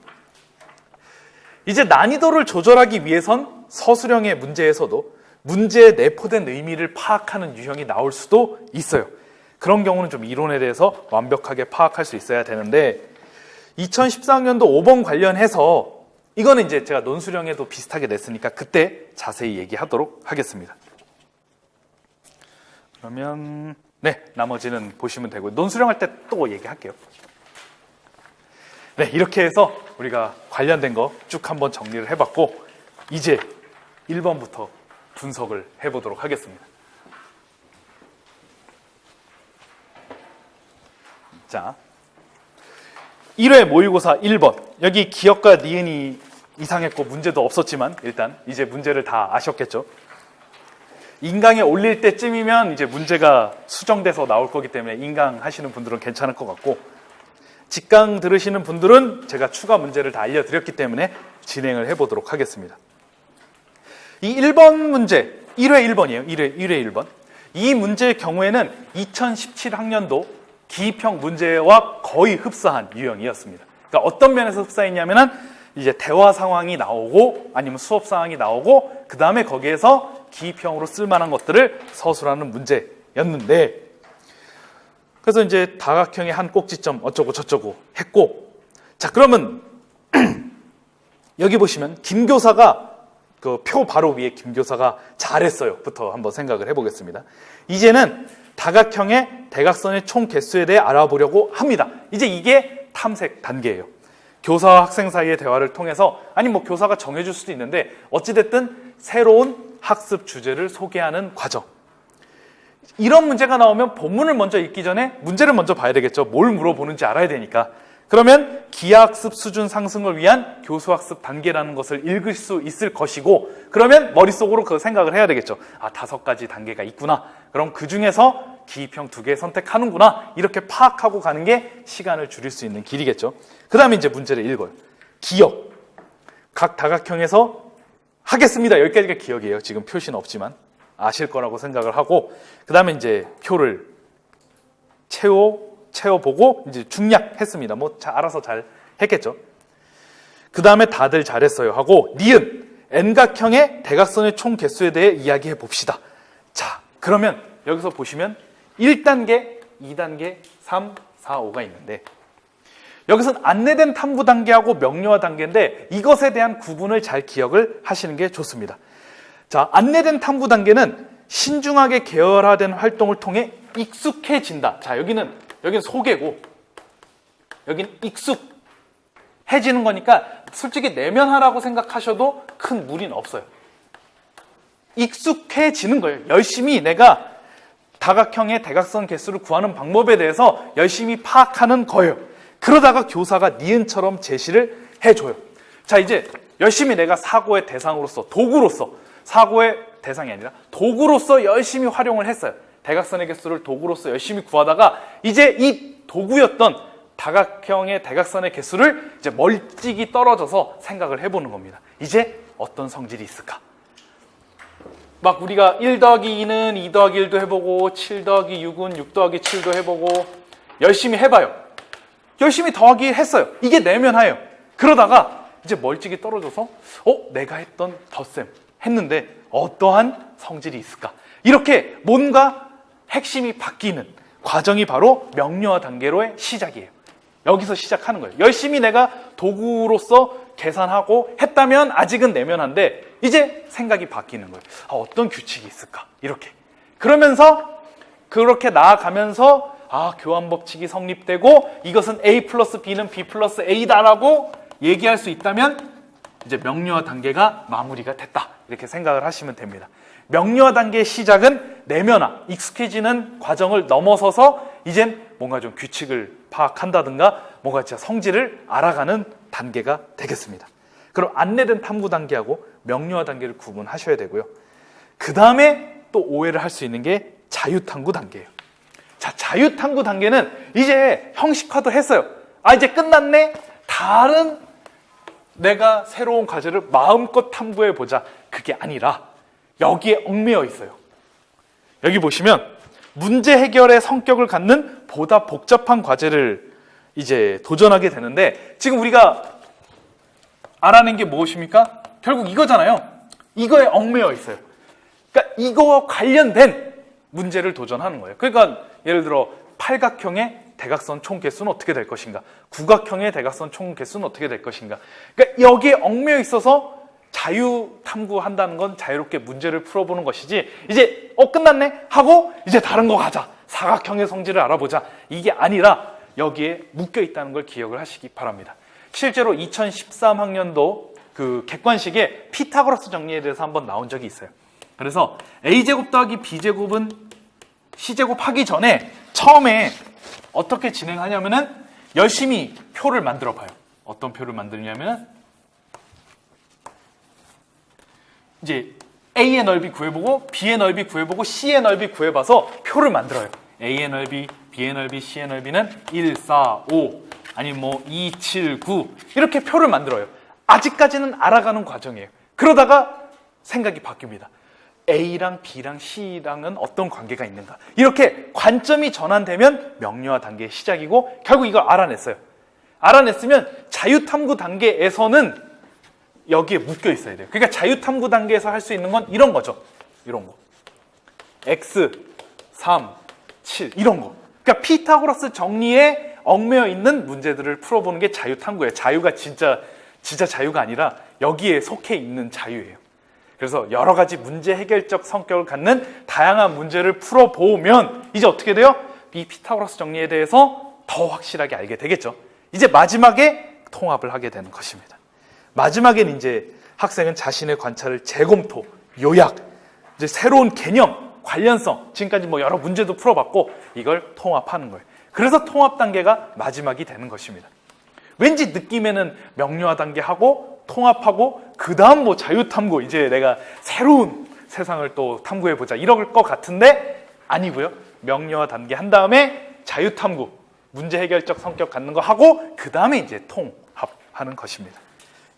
이제 난이도를 조절하기 위해선 서술형의 문제에서도 문제에 내포된 의미를 파악하는 유형이 나올 수도 있어요. 그런 경우는 좀 이론에 대해서 완벽하게 파악할 수 있어야 되는데 2014학년도 5번 관련해서 이거는 이제 제가 논수령에도 비슷하게 냈으니까 그때 자세히 얘기하도록 하겠습니다. 그러면 나머지는 보시면 되고 논수령 할 때 또 얘기할게요. 네, 이렇게 해서 우리가 관련된 거 쭉 한번 정리를 해봤고 이제 1번부터 분석을 해보도록 하겠습니다. 자, 1회 모의고사 1번 여기 기억과 니은이 이상했고 문제도 없었지만 일단 이제 문제를 다 아셨겠죠? 인강에 올릴 때쯤이면 이제 문제가 수정돼서 나올 거기 때문에 인강 하시는 분들은 괜찮을 것 같고 직강 들으시는 분들은 제가 추가 문제를 다 알려드렸기 때문에 진행을 해보도록 하겠습니다. 이 1번 문제, 1회 1번이에요. 1회 1번. 이 문제의 경우에는 2017학년도 기입형 문제와 거의 흡사한 유형이었습니다. 그러니까 어떤 면에서 흡사했냐면은 이제 대화 상황이 나오고 아니면 수업 상황이 나오고 그 다음에 거기에서 기입형으로 쓸만한 것들을 서술하는 문제였는데 그래서 이제 다각형의 한 꼭지점 어쩌고 저쩌고 했고 자 그러면 여기 보시면 김교사가 그 표 바로 위에 김교사가 잘했어요 부터 한번 생각을 해보겠습니다. 이제는 다각형의 대각선의 총 개수에 대해 알아보려고 합니다. 이제 이게 탐색 단계예요. 교사와 학생 사이의 대화를 통해서 아니 뭐 교사가 정해줄 수도 있는데 어찌됐든 새로운 학습 주제를 소개하는 과정. 이런 문제가 나오면 본문을 먼저 읽기 전에 문제를 먼저 봐야 되겠죠. 뭘 물어보는지 알아야 되니까. 그러면 기하학습 수준 상승을 위한 교수학습 단계라는 것을 읽을 수 있을 것이고 그러면 머릿속으로 그 생각을 해야 되겠죠. 아, 5가지 단계가 있구나. 그럼 그 중에서 기입형 2개 선택하는구나. 이렇게 파악하고 가는 게 시간을 줄일 수 있는 길이겠죠. 그 다음에 이제 문제를 읽어요. 기억. 각 다각형에서 하겠습니다. 여기까지가 기억이에요. 지금 표시는 없지만 아실 거라고 생각을 하고, 그 다음에 이제 표를 채워보고 이제 중략했습니다. 뭐 알아서 잘 했겠죠. 그 다음에 다들 잘했어요 하고 니은 N각형의 대각선의 총 개수에 대해 이야기해 봅시다. 자, 그러면 여기서 보시면 1단계, 2단계, 3, 4, 5가 있는데, 여기서는 안내된 탐구 단계하고 명료화 단계인데 이것에 대한 구분을 잘 기억을 하시는 게 좋습니다. 자, 안내된 탐구 단계는 신중하게 계열화된 활동을 통해 익숙해진다. 자, 여기는 소개고, 여기는 익숙해지는 거니까 솔직히 내면하라고 생각하셔도 큰 무리는 없어요. 익숙해지는 거예요. 열심히 내가 다각형의 대각선 개수를 구하는 방법에 대해서 열심히 파악하는 거예요. 그러다가 교사가 니은처럼 제시를 해줘요. 자, 이제 열심히 내가 사고의 대상으로서, 도구로서, 사고의 대상이 아니라 도구로서 열심히 활용을 했어요. 대각선의 개수를 도구로서 열심히 구하다가 이제 이 도구였던 다각형의 대각선의 개수를 이제 멀찍이 떨어져서 생각을 해보는 겁니다. 이제 어떤 성질이 있을까? 막 우리가 1 더하기 2는 2 더하기 1도 해보고 7 더하기 6은 6 더하기 7도 해보고 열심히 해봐요. 열심히 더하기 했어요. 이게 내면하예요. 그러다가 이제 멀찍이 떨어져서 내가 했던 덧셈 했는데 어떠한 성질이 있을까? 이렇게 뭔가 핵심이 바뀌는 과정이 바로 명료화 단계로의 시작이에요. 여기서 시작하는 거예요. 열심히 내가 도구로서 계산하고 했다면 아직은 내면한데 이제 생각이 바뀌는 거예요. 어떤 규칙이 있을까? 이렇게. 그러면서 그렇게 나아가면서 교환 법칙이 성립되고 이것은 A 플러스 B는 B 플러스 A다라고 얘기할 수 있다면 이제 명료화 단계가 마무리가 됐다. 이렇게 생각을 하시면 됩니다. 명료화 단계의 시작은 내면화, 익숙해지는 과정을 넘어서서 이젠 뭔가 좀 규칙을 파악한다든가 뭔가 진짜 성질을 알아가는 단계가 되겠습니다. 그럼 안내된 탐구 단계하고 명료화 단계를 구분하셔야 되고요. 그 다음에 또 오해를 할 수 있는 게 자유탐구 단계예요. 자, 자유탐구 단계는 이제 형식화도 했어요. 이제 끝났네? 다른 내가 새로운 과제를 마음껏 탐구해보자. 그게 아니라 여기에 얽매여 있어요. 여기 보시면 문제 해결의 성격을 갖는 보다 복잡한 과제를 이제 도전하게 되는데 지금 우리가 알아낸 게 무엇입니까? 결국 이거잖아요. 이거에 얽매여 있어요. 그러니까 이거와 관련된 문제를 도전하는 거예요. 그러니까 예를 들어 팔각형의 대각선 총 개수는 어떻게 될 것인가? 구각형의 대각선 총 개수는 어떻게 될 것인가? 그러니까 여기에 얽매여 있어서 자유 탐구한다는 건 자유롭게 문제를 풀어보는 것이지 이제 끝났네? 하고 이제 다른 거 가자. 사각형의 성질을 알아보자. 이게 아니라 여기에 묶여 있다는 걸 기억을 하시기 바랍니다. 실제로 2013학년도 그 객관식에 피타고라스 정리에 대해서 한번 나온 적이 있어요. 그래서 A제곱 더하기 B제곱은 C제곱 하기 전에 처음에 어떻게 진행하냐면은 열심히 표를 만들어 봐요. 어떤 표를 만드냐면은 이제 A의 넓이 구해보고 B의 넓이 구해보고 C의 넓이 구해봐서 표를 만들어요. A의 넓이, B의 넓이, C의 넓이는 1, 4, 5 아니면 뭐 2, 7, 9 이렇게 표를 만들어요. 아직까지는 알아가는 과정이에요. 그러다가 생각이 바뀝니다. A랑 B랑 C랑은 어떤 관계가 있는가? 이렇게 관점이 전환되면 명료화 단계의 시작이고 결국 이걸 알아냈어요. 알아냈으면 자유탐구 단계에서는 여기에 묶여 있어야 돼요. 그러니까 자유탐구 단계에서 할 수 있는 건 이런 거죠. 이런 거. X, 3, 7 이런 거. 그러니까 피타고라스 정리에 얽매여 있는 문제들을 풀어보는 게 자유탐구예요. 자유가 진짜 자유가 아니라 여기에 속해 있는 자유예요. 그래서 여러 가지 문제 해결적 성격을 갖는 다양한 문제를 풀어보면 이제 어떻게 돼요? 이 피타고라스 정리에 대해서 더 확실하게 알게 되겠죠. 이제 마지막에 통합을 하게 되는 것입니다. 마지막엔 이제 학생은 자신의 관찰을 재검토, 요약, 이제 새로운 개념, 관련성, 지금까지 뭐 여러 문제도 풀어봤고 이걸 통합하는 거예요. 그래서 통합 단계가 마지막이 되는 것입니다. 왠지 느낌에는 명료화 단계하고 통합하고 그 다음 뭐 자유탐구 이제 내가 새로운 세상을 또 탐구해보자 이럴 것 같은데 아니고요. 명료화 단계 한 다음에 자유탐구 문제 해결적 성격 갖는 거 하고 그 다음에 이제 통합하는 것입니다.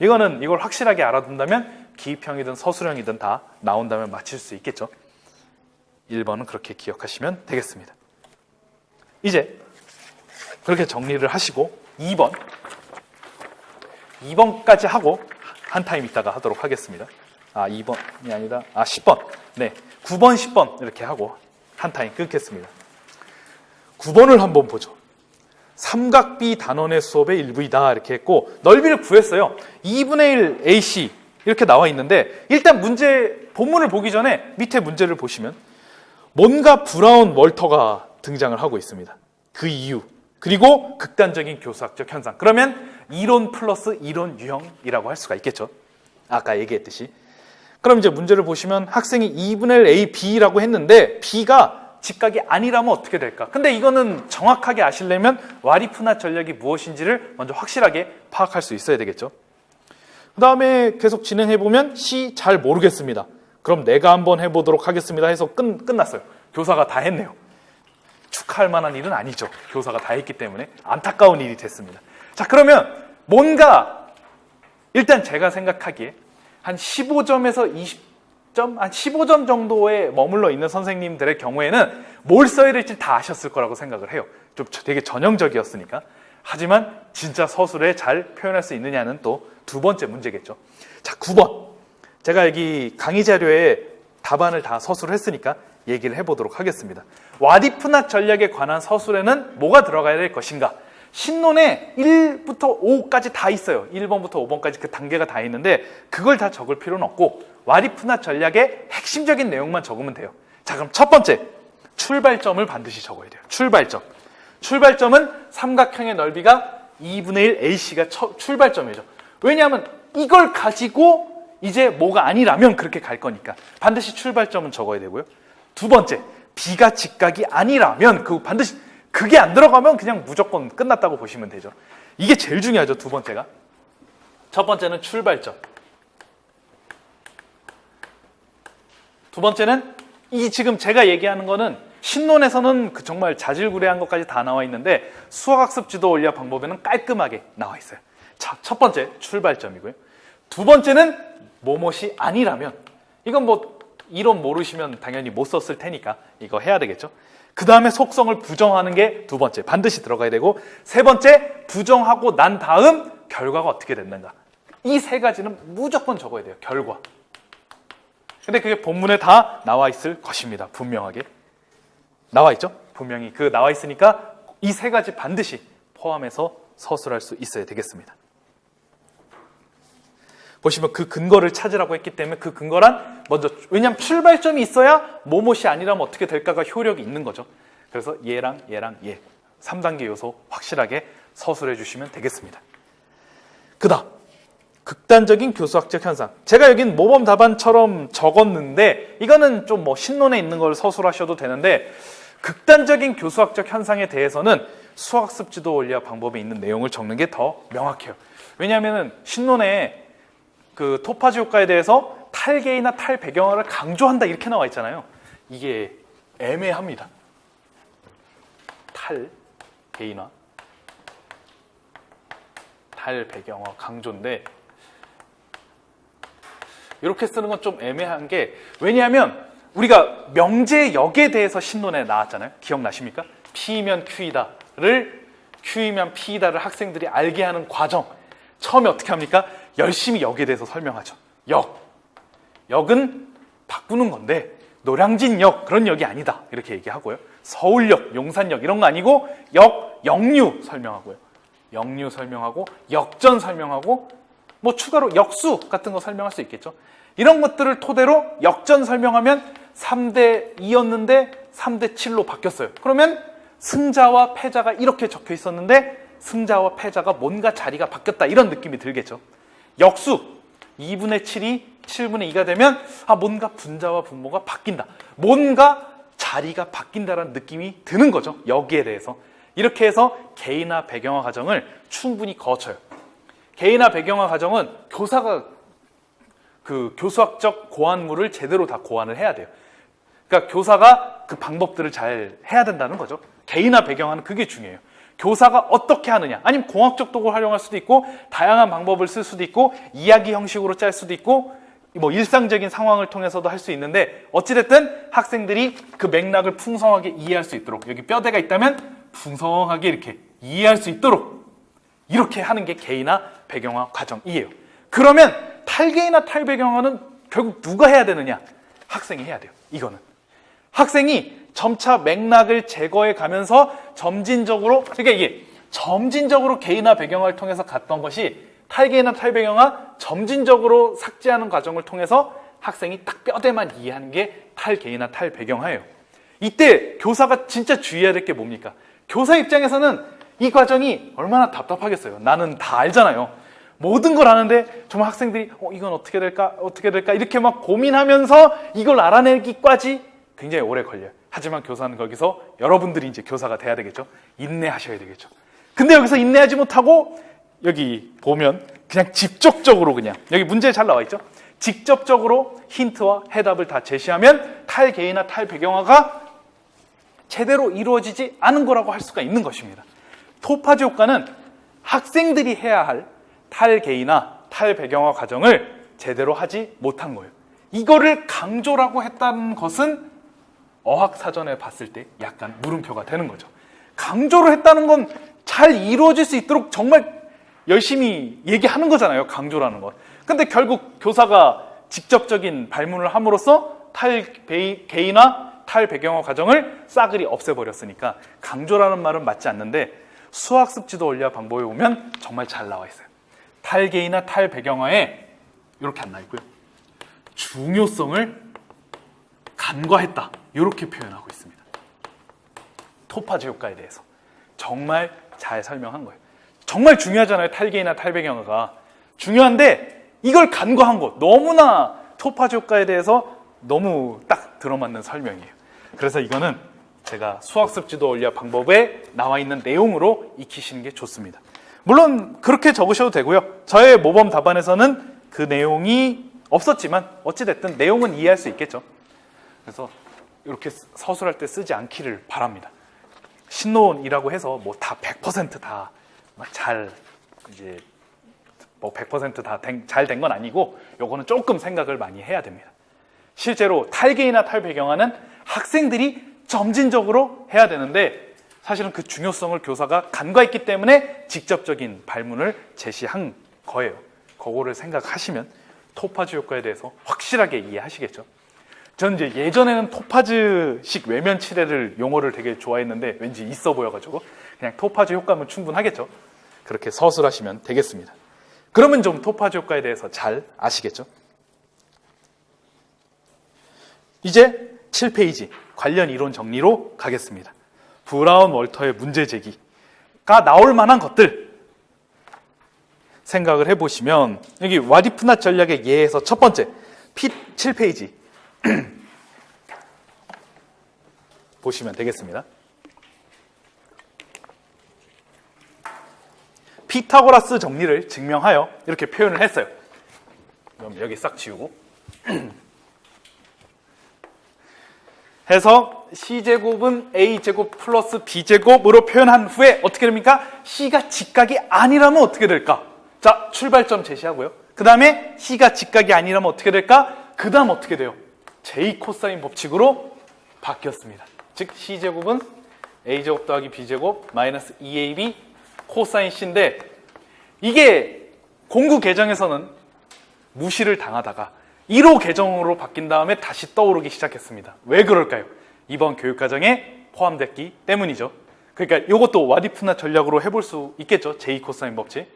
이거는 이걸 확실하게 알아둔다면 기입형이든 서술형이든 다 나온다면 맞힐 수 있겠죠. 1번은 그렇게 기억하시면 되겠습니다. 이제 그렇게 정리를 하시고 2번까지 하고 한 타임 있다가 하도록 하겠습니다. 2번이 아니다. 10번. 네, 9번, 10번 이렇게 하고 한 타임 끊겠습니다. 9번을 한번 보죠. 삼각비 단원의 수업의 일부이다 이렇게 했고 넓이를 구했어요. 2분의 1 AC 이렇게 나와 있는데 일단 본문을 보기 전에 밑에 문제를 보시면 뭔가 브라운 월터가 등장을 하고 있습니다. 그 이유 그리고 극단적인 교수학적 현상. 그러면 이론 플러스 이론 유형이라고 할 수가 있겠죠. 아까 얘기했듯이. 그럼 이제 문제를 보시면 학생이 2분의 1 A, B라고 했는데 B가 직각이 아니라면 어떻게 될까? 근데 이거는 정확하게 아시려면 와리프나 전략이 무엇인지를 먼저 확실하게 파악할 수 있어야 되겠죠. 그 다음에 계속 진행해보면 C 잘 모르겠습니다. 그럼 내가 한번 해보도록 하겠습니다 해서 끝났어요. 교사가 다 했네요. 축하할 만한 일은 아니죠. 교사가 다 했기 때문에 안타까운 일이 됐습니다. 자, 그러면 뭔가 일단 제가 생각하기에 한 15점에서 20점, 한 15점 정도에 머물러 있는 선생님들의 경우에는 뭘 써야 될지 다 아셨을 거라고 생각을 해요. 좀 되게 전형적이었으니까. 하지만 진짜 서술에 잘 표현할 수 있느냐는 또 두 번째 문제겠죠. 자, 9번. 제가 여기 강의 자료에 답안을 다 서술했으니까 얘기를 해보도록 하겠습니다. 와디프나 전략에 관한 서술에는 뭐가 들어가야 될 것인가? 신론에 1부터 5까지 다 있어요. 1번부터 5번까지 그 단계가 다 있는데 그걸 다 적을 필요는 없고 와디프나 전략의 핵심적인 내용만 적으면 돼요. 자, 그럼 첫 번째, 출발점을 반드시 적어야 돼요. 출발점은 삼각형의 넓이가 2분의 1 AC가 출발점이죠. 왜냐하면 이걸 가지고 이제 뭐가 아니라면 그렇게 갈 거니까 반드시 출발점은 적어야 되고요. 두 번째, B가 직각이 아니라면 반드시 그게 안 들어가면 그냥 무조건 끝났다고 보시면 되죠. 이게 제일 중요하죠. 두 번째가. 첫 번째는 출발점. 두 번째는 이 지금 제가 얘기하는 거는 신론에서는 정말 자질구레한 것까지 다 나와 있는데 수학학습 지도 원리와 방법에는 깔끔하게 나와 있어요. 자, 첫 번째 출발점이고요. 두 번째는 뭐뭇이 아니라면 이건 뭐 이론 모르시면 당연히 못 썼을 테니까 이거 해야 되겠죠. 그 다음에 속성을 부정하는 게 두 번째 반드시 들어가야 되고 세 번째 부정하고 난 다음 결과가 어떻게 됐는가. 이 세 가지는 무조건 적어야 돼요. 결과. 근데 그게 본문에 다 나와 있을 것입니다. 분명하게 나와 있죠. 분명히 나와 있으니까 이 세 가지 반드시 포함해서 서술할 수 있어야 되겠습니다. 보시면 그 근거를 찾으라고 했기 때문에 그 근거란 먼저 왜냐하면 출발점이 있어야 뭐뭇이 아니라면 어떻게 될까가 효력이 있는 거죠. 그래서 얘랑 3단계 요소 확실하게 서술해 주시면 되겠습니다. 그다음 극단적인 교수학적 현상. 제가 여긴 모범 답안처럼 적었는데 이거는 좀 신론에 있는 걸 서술하셔도 되는데 극단적인 교수학적 현상에 대해서는 수학습 지도 원리와 방법에 있는 내용을 적는 게 더 명확해요. 왜냐하면 신론에 그 토파지 효과에 대해서 탈개이나 탈배경화를 강조한다 이렇게 나와 있잖아요. 이게 애매합니다. 탈개이나 탈배경화 강조인데 이렇게 쓰는 건 좀 애매한 게 왜냐하면 우리가 명제역에 대해서 신론에 나왔잖아요. 기억나십니까? P면 Q이다를 Q이면 P이다를 학생들이 알게 하는 과정. 처음에 어떻게 합니까? 열심히 역에 대해서 설명하죠. 역은 바꾸는 건데 노량진역 그런 역이 아니다 이렇게 얘기하고요. 서울역, 용산역 이런 거 아니고 역류 설명하고요. 역류 설명하고 역전 설명하고 뭐 추가로 역수 같은 거 설명할 수 있겠죠. 이런 것들을 토대로 역전 설명하면 3대 2였는데 3대 7로 바뀌었어요. 그러면 승자와 패자가 이렇게 적혀 있었는데 승자와 패자가 뭔가 자리가 바뀌었다 이런 느낌이 들겠죠. 역수 2분의 7이 7분의 2가 되면 뭔가 분자와 분모가 바뀐다. 뭔가 자리가 바뀐다라는 느낌이 드는 거죠. 여기에 대해서. 이렇게 해서 개인화 배경화 과정을 충분히 거쳐요. 개인화 배경화 과정은 교사가 그 교수학적 고안물을 제대로 다 고안을 해야 돼요. 그러니까 교사가 그 방법들을 잘 해야 된다는 거죠. 개인화 배경화는 그게 중요해요. 교사가 어떻게 하느냐, 아니면 공학적 도구를 활용할 수도 있고 다양한 방법을 쓸 수도 있고 이야기 형식으로 짤 수도 있고 뭐 일상적인 상황을 통해서도 할 수 있는데, 어찌됐든 학생들이 그 맥락을 풍성하게 이해할 수 있도록, 여기 뼈대가 있다면 풍성하게 이렇게 이해할 수 있도록 이렇게 하는 게 개인화 배경화 과정이에요. 그러면 탈개인화 탈배경화는 결국 누가 해야 되느냐? 학생이 해야 돼요. 이거는 학생이 점차 맥락을 제거해 가면서 점진적으로, 그러니까 이게 점진적으로 개인화 배경화를 통해서 갔던 것이 탈개인화 탈배경화 점진적으로 삭제하는 과정을 통해서 학생이 딱 뼈대만 이해하는 게 탈개인화 탈배경화예요. 이때 교사가 진짜 주의해야 될 게 뭡니까? 교사 입장에서는 이 과정이 얼마나 답답하겠어요. 나는 다 알잖아요. 모든 걸 아는데 정말 학생들이 이건 어떻게 될까 이렇게 막 고민하면서 이걸 알아내기까지 굉장히 오래 걸려요. 하지만 교사는 거기서, 여러분들이 이제 교사가 돼야 되겠죠. 인내하셔야 되겠죠. 근데 여기서 인내하지 못하고 여기 보면 그냥 직접적으로, 그냥 여기 문제에 잘 나와 있죠. 직접적으로 힌트와 해답을 다 제시하면 탈개인화 탈배경화가 제대로 이루어지지 않은 거라고 할 수가 있는 것입니다. 토파즈 효과는 학생들이 해야 할 탈개인화 탈배경화 과정을 제대로 하지 못한 거예요. 이거를 강조라고 했다는 것은 어학사전에 봤을 때 약간 물음표가 되는 거죠. 강조를 했다는 건 잘 이루어질 수 있도록 정말 열심히 얘기하는 거잖아요, 강조라는 건. 근데 결국 교사가 직접적인 발문을 함으로써 탈개인화 탈배경화 과정을 싸그리 없애버렸으니까 강조라는 말은 맞지 않는데, 수학습 지도 원리와 방법에 보면 정말 잘 나와 있어요. 탈개인화 탈배경화에 이렇게 안 나와 있고요. 중요성을 간과했다, 이렇게 표현하고 있습니다. 토파즈 효과에 대해서 정말 잘 설명한 거예요. 정말 중요하잖아요, 탈개인화 탈배경화가. 중요한데 이걸 간과한 것, 너무나 토파즈 효과에 대해서 너무 딱 들어맞는 설명이에요. 그래서 이거는 제가 수학습 지도 원리와 방법에 나와 있는 내용으로 익히시는 게 좋습니다. 물론 그렇게 적으셔도 되고요. 저의 모범 답안에서는 그 내용이 없었지만 어찌됐든 내용은 이해할 수 있겠죠. 그래서 이렇게 서술할 때 쓰지 않기를 바랍니다. 신론이라고 해서 뭐 다 100% 다 잘 이제 뭐 100% 다 잘 된 건 아니고, 요거는 조금 생각을 많이 해야 됩니다. 실제로 탈개인화 탈배경화는 학생들이 점진적으로 해야 되는데, 사실은 그 중요성을 교사가 간과했기 때문에 직접적인 발문을 제시한 거예요. 그거를 생각하시면 토파즈 효과에 대해서 확실하게 이해하시겠죠. 저는 이제 예전에는 토파즈식 외면 칠해를 용어를 되게 좋아했는데 왠지 있어 보여가지고 그냥 토파즈 효과면 충분하겠죠. 그렇게 서술하시면 되겠습니다. 그러면 좀 토파즈 효과에 대해서 잘 아시겠죠. 이제 7페이지 관련 이론 정리로 가겠습니다. 브라운 월터의 문제 제기가 나올 만한 것들 생각을 해보시면, 여기 와디프낫 전략의 예에서 첫 번째 7페이지 보시면 되겠습니다. 피타고라스 정리를 증명하여 이렇게 표현을 했어요. 그럼 여기 싹 지우고 해서 C제곱은 A제곱 플러스 B제곱으로 표현한 후에 어떻게 됩니까? C가 직각이 아니라면 어떻게 될까? 자, 출발점 제시하고요. 그 다음에 C가 직각이 아니라면 어떻게 될까? 그 다음 어떻게 돼요? J 코사인 법칙으로 바뀌었습니다. 즉 C제곱은 A제곱 더하기 B제곱 마이너스 2AB 코사인 C인데, 이게 공구 계정에서는 무시를 당하다가 1호 계정으로 바뀐 다음에 다시 떠오르기 시작했습니다. 왜 그럴까요? 이번 교육과정에 포함됐기 때문이죠. 그러니까 이것도 와디프낫 전략으로 해볼 수 있겠죠. J 코사인 법칙.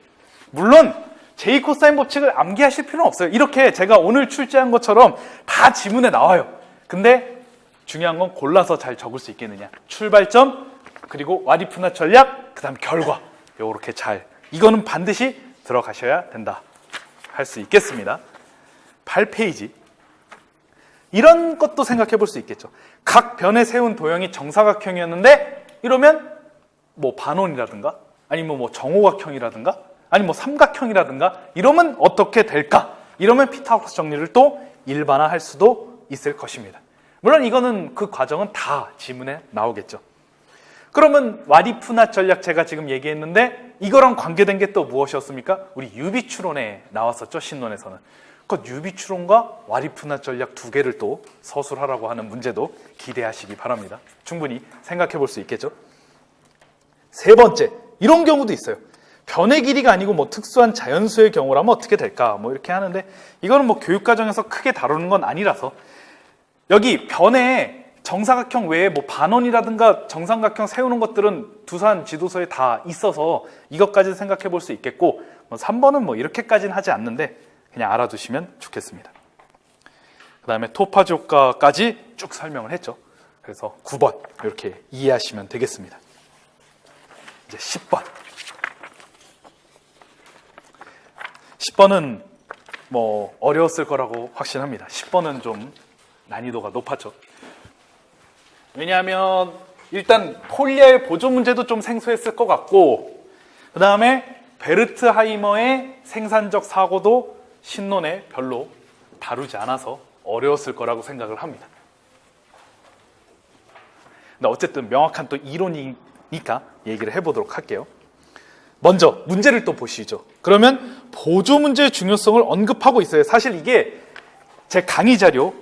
물론 J 코사인 법칙을 암기하실 필요는 없어요. 이렇게 제가 오늘 출제한 것처럼 다 지문에 나와요. 근데 중요한 건 골라서 잘 적을 수 있겠느냐. 출발점, 그리고 와디프낫 전략, 그 다음 결과. 요렇게 잘, 이거는 반드시 들어가셔야 된다 할 수 있겠습니다. 8페이지. 이런 것도 생각해 볼 수 있겠죠. 각 변에 세운 도형이 정사각형이었는데 이러면 뭐 반원이라든가 아니면 뭐 정오각형이라든가 아니면 뭐 삼각형이라든가 이러면 어떻게 될까? 이러면 피타고라스 정리를 또 일반화할 수도 있을 것입니다. 물론 이거는 그 과정은 다 지문에 나오겠죠. 그러면 와리푸나 전략 제가 지금 얘기했는데 이거랑 관계된 게 또 무엇이었습니까? 우리 유비추론에 나왔었죠, 신론에서는. 그 유비추론과 와리푸나 전략 두 개를 또 서술하라고 하는 문제도 기대하시기 바랍니다. 충분히 생각해 볼 수 있겠죠. 세 번째, 이런 경우도 있어요. 변의 길이가 아니고 뭐 특수한 자연수의 경우라면 어떻게 될까? 뭐 이렇게 하는데 이거는 뭐 교육과정에서 크게 다루는 건 아니라서 여기 변의 정사각형 외에 뭐 반원이라든가 정삼각형 세우는 것들은 두산 지도서에 다 있어서 이것까지 생각해 볼 수 있겠고 뭐 3번은 뭐 이렇게까지는 하지 않는데 그냥 알아두시면 좋겠습니다. 그 다음에 토파지 효과까지 쭉 설명을 했죠. 그래서 9번 이렇게 이해하시면 되겠습니다. 이제 10번. 10번은 뭐 어려웠을 거라고 확신합니다. 10번은 좀 난이도가 높았죠. 왜냐하면 일단 폴리아의 보조 문제도 좀 생소했을 것 같고 그 다음에 베르트하이머의 생산적 사고도 신론에 별로 다루지 않아서 어려웠을 거라고 생각을 합니다. 근데 어쨌든 명확한 또 이론이니까 얘기를 해보도록 할게요. 먼저 문제를 또 보시죠. 그러면 보조 문제의 중요성을 언급하고 있어요. 사실 이게 제 강의 자료